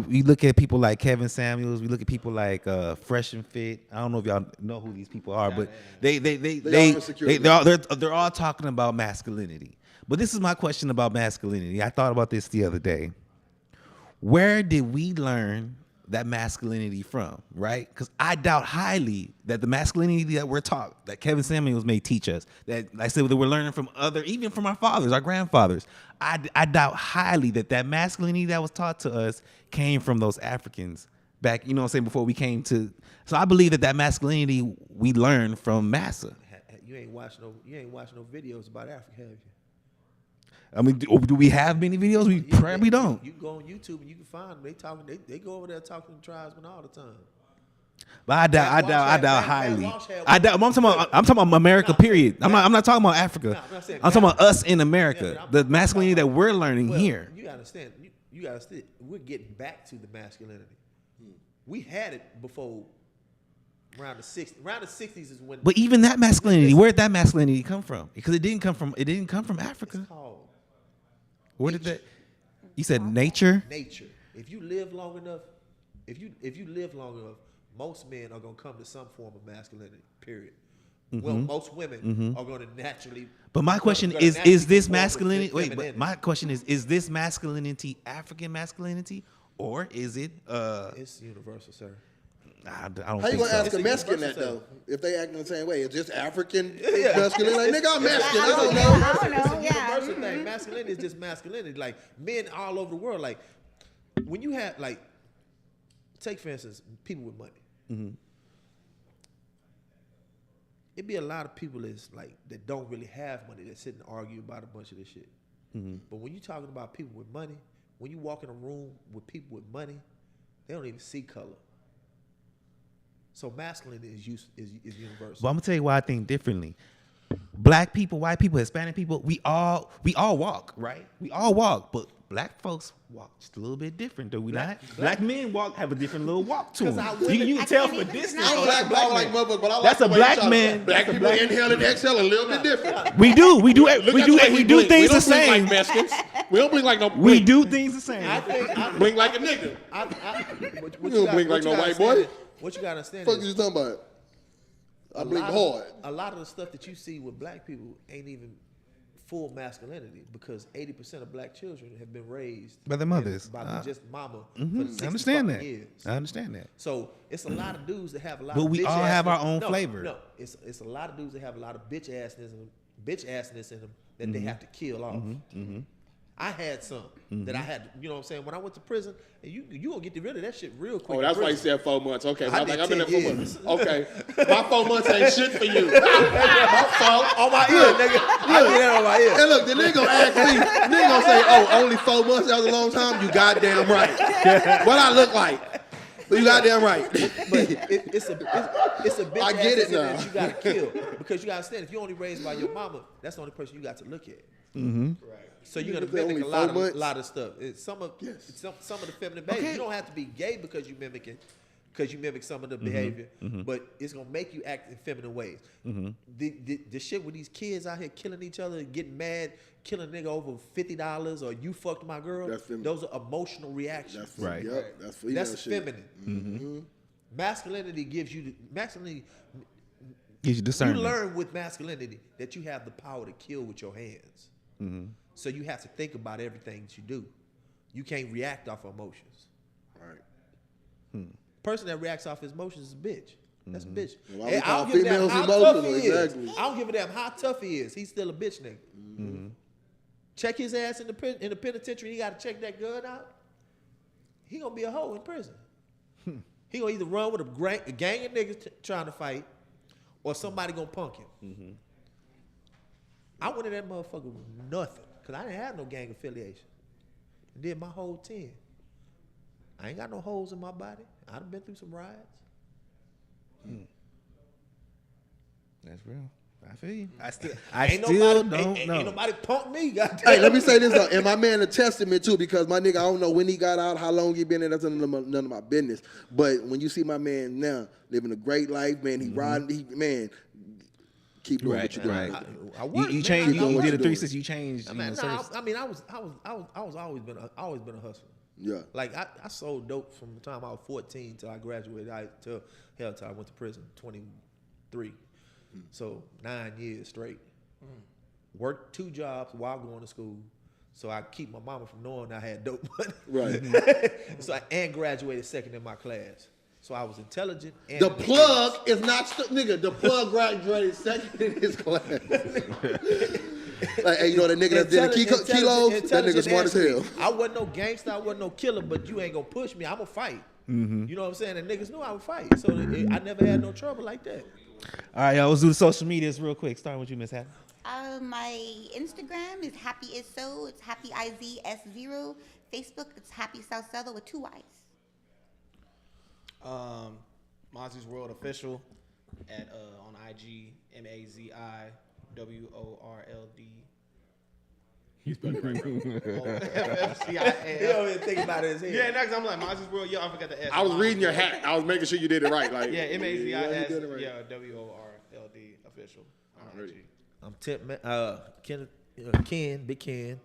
we look at people like Kevin Samuels, we look at people like Fresh and Fit. I don't know if y'all know who these people are, but they're all talking about masculinity. But this is my question about masculinity. I thought about this the other day. Where did we learn that masculinity from, right? Because I doubt highly that the masculinity that we're taught, that Kevin Samuels may teach us, that like I said, that we're learning from even from our fathers, our grandfathers. I doubt highly that masculinity that was taught to us came from those Africans back, before we came to. So I believe that masculinity we learned from Massa. You ain't watch no videos about Africa, have you? I mean, do we have many videos? We probably don't. You can go on YouTube and you can find them. They go over there talking to tribesmen all the time. But I doubt highly. I'm talking about America. Period. I'm not talking about Africa. I'm talking about us in America. The masculinity that we're learning here. You gotta understand. You gotta understand. We're getting back to the masculinity. We had it before. Around the 60s. Around the 60s is when. But even that masculinity, where did that masculinity come from? Because it didn't come from Africa. It's called Where did that? You said nature. nature. If you live long enough, most men are gonna come to some form of masculinity. Period. Well, most women are gonna naturally. But my question gonna is naturally this conform with masculinity? Wait, but femininity. my question is this masculinity African masculinity, or is it? It's universal, sir. I don't How you think gonna so. ask It's a a Mexican that universal though? If they acting the same way, it's just African masculine. Like nigga, I'm Mexican. I don't know. I don't It's know. a Yeah. universal thing. Masculinity is just masculinity. Like men all over the world. Like when you have like, take for instance, people with money. It'd be a lot of people that don't really have money that sit and argue about a bunch of this shit. But when you're talking about people with money, when you walk in a room with people with money, they don't even see color. So masculinity is universal. But I'm gonna tell you why I think differently. Black people, white people, Hispanic people, we all walk, right? We all walk, but black folks walk just a little bit different, do we not? Black men have a different little walk to them. You can tell from a distance. I Oh, can't that's a Black black man. motherfucker, but I like That's the a way black you talk. man. Black That's a people black- inhale and exhale a little bit different. We do Look at the way we he do blink. things the We don't blink same. like Mexicans. We don't blink like no. We do things the same. I think blink like a nigga. what You don't blink like no white boy. What you gotta understand Fuck is you talking about? I blink hard. a lot of the stuff that you see with black people ain't even full masculinity because 80% of black children have been raised By their mothers. by just mama. For I 60 understand fucking that. Years. I understand that. So it's a lot of dudes that have a lot. But of we bitch all have our assness. own No, flavor. No, it's a lot of dudes that have a lot of bitch assness in them that they have to kill off. I had some that I had. You know what I'm saying? When I went to prison, and you gonna get rid of that shit real quick. Oh, in that's why you prison. said 4 months. Okay, I I think did I've been there 10 4 years. months. Okay, my 4 months ain't shit for you. My fault. On my ear, nigga. I did that on my ear. And look, the nigga gonna ask me, nigga gonna say, oh, only 4 months, that was a long time? You goddamn right. What I look like? You goddamn right. But it's a bitch I get it ass now. that you gotta kill because you gotta understand if you're only raised by your mama, that's the only person you got to look at. Right. So you're gonna You said mimic a only 4 months? lot of stuff. It's some of the feminine behavior. You don't have to be gay because you mimic it, because you mimic some of the behavior, but it's gonna make you act in feminine ways. The shit with these kids out here killing each other, getting mad, killing a nigga over $50 or you fucked my girl. That's feminine. Those are emotional reactions. That's Right. Yep, that's female That's shit. feminine. Masculinity gives you masculinity. Gives you discernment. You learn with masculinity that you have the power to kill with your hands. So you have to think about everything that you do. You can't react off emotions. Right. Person that reacts off his emotions is a bitch. That's a bitch. Why we Hey, I call don't give a damn females how tough he emotional, is. exactly. I don't give a damn how tough he is. He's still a bitch nigga. Check his ass in the penitentiary. He got to check that gun out. He gonna be a hoe in prison. He gonna either run with a gang of niggas trying to fight, or somebody gonna punk him. I went in that motherfucker with nothing, cause I didn't have no gang affiliation. Did my whole 10. I ain't got no holes in my body. I done been through some riots. That's real. I feel you. I still Ain't don't ain't know. nobody punk me. Goddamn. Hey, let me say this though, and my man a testament too, because my nigga, I don't know when he got out, how long he been in. That's none of my business. But when you see my man now living a great life, man, he riding, man, keep doing what you doing. Right. I You, work, you man. changed. I You work. did a 360. You changed. I You mean, know, nah, service. I mean, I was always been a hustler. Yeah. Like I sold dope from the time I was 14 till I graduated. Till I went to prison 23. So 9 years straight. Worked 2 jobs while going to school, so I keep my mama from knowing I had dope money. Right. So and graduated second in my class. So I was intelligent. And The plug is not, nigga, the plug graduated second in his class. Like, hey, you know that nigga that did the kilos? That nigga smart as hell. I wasn't no gangster, I wasn't no killer, but you ain't gonna push me. I'm gonna fight. You know what I'm saying? And niggas knew I would fight. So I never had no trouble like that. All right, y'all. Let's do the social medias real quick. Starting with you, Miss Hattie. My Instagram is Happy Is So. It's Happy IZS0. Facebook, it's Happy Salcedo with 2 Y's. Mozzie's World Official at on IG MAZIWORLD. He's better right now. He don't even think about it as hell. Yeah, next I'm like Mozzie's World. Yo, I forgot the S. I was reading your hat. I was making sure you did it right. Like, Yeah, MAZIS. Yeah, you did it right. Yeah, WORLD official. on IG. I'm Big Ken,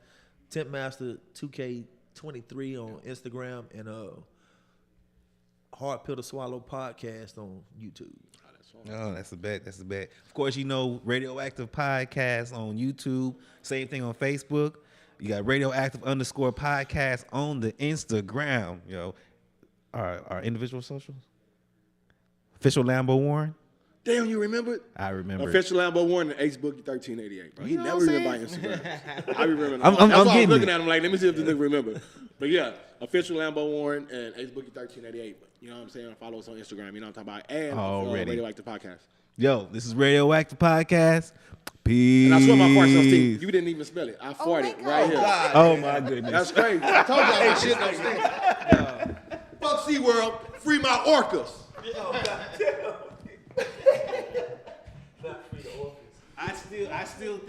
Temp Master 2K23 on Instagram, and Hard Pill to Swallow podcast on YouTube. Oh, that's the bet. That's the bet. Of course, you know Radioactive Podcast on YouTube. Same thing on Facebook. You got Radioactive_podcast on the Instagram. Yo, our individual socials. Official Lambo Warren. damn, you remember it? I remember. Official Lambo Warren and Book 1388, bro. He You know never what I'm remember Instagram. I be remembering. I'm That's why I was getting looking it. at him like, let me see if this nigga remember. But yeah, Official Lambo Warren and Book 1388. You know what I'm saying? Follow us on Instagram. You know what I'm talking about? And Already. Radioactive Podcast. Yo, this is Radioactive Podcast. Peace. And I swear my fart so stink. You didn't even spell it. I farted my right God. here. Oh my goodness. That's crazy. I told y'all my shit don't stink. Fuck SeaWorld. Free my orcas. I still think.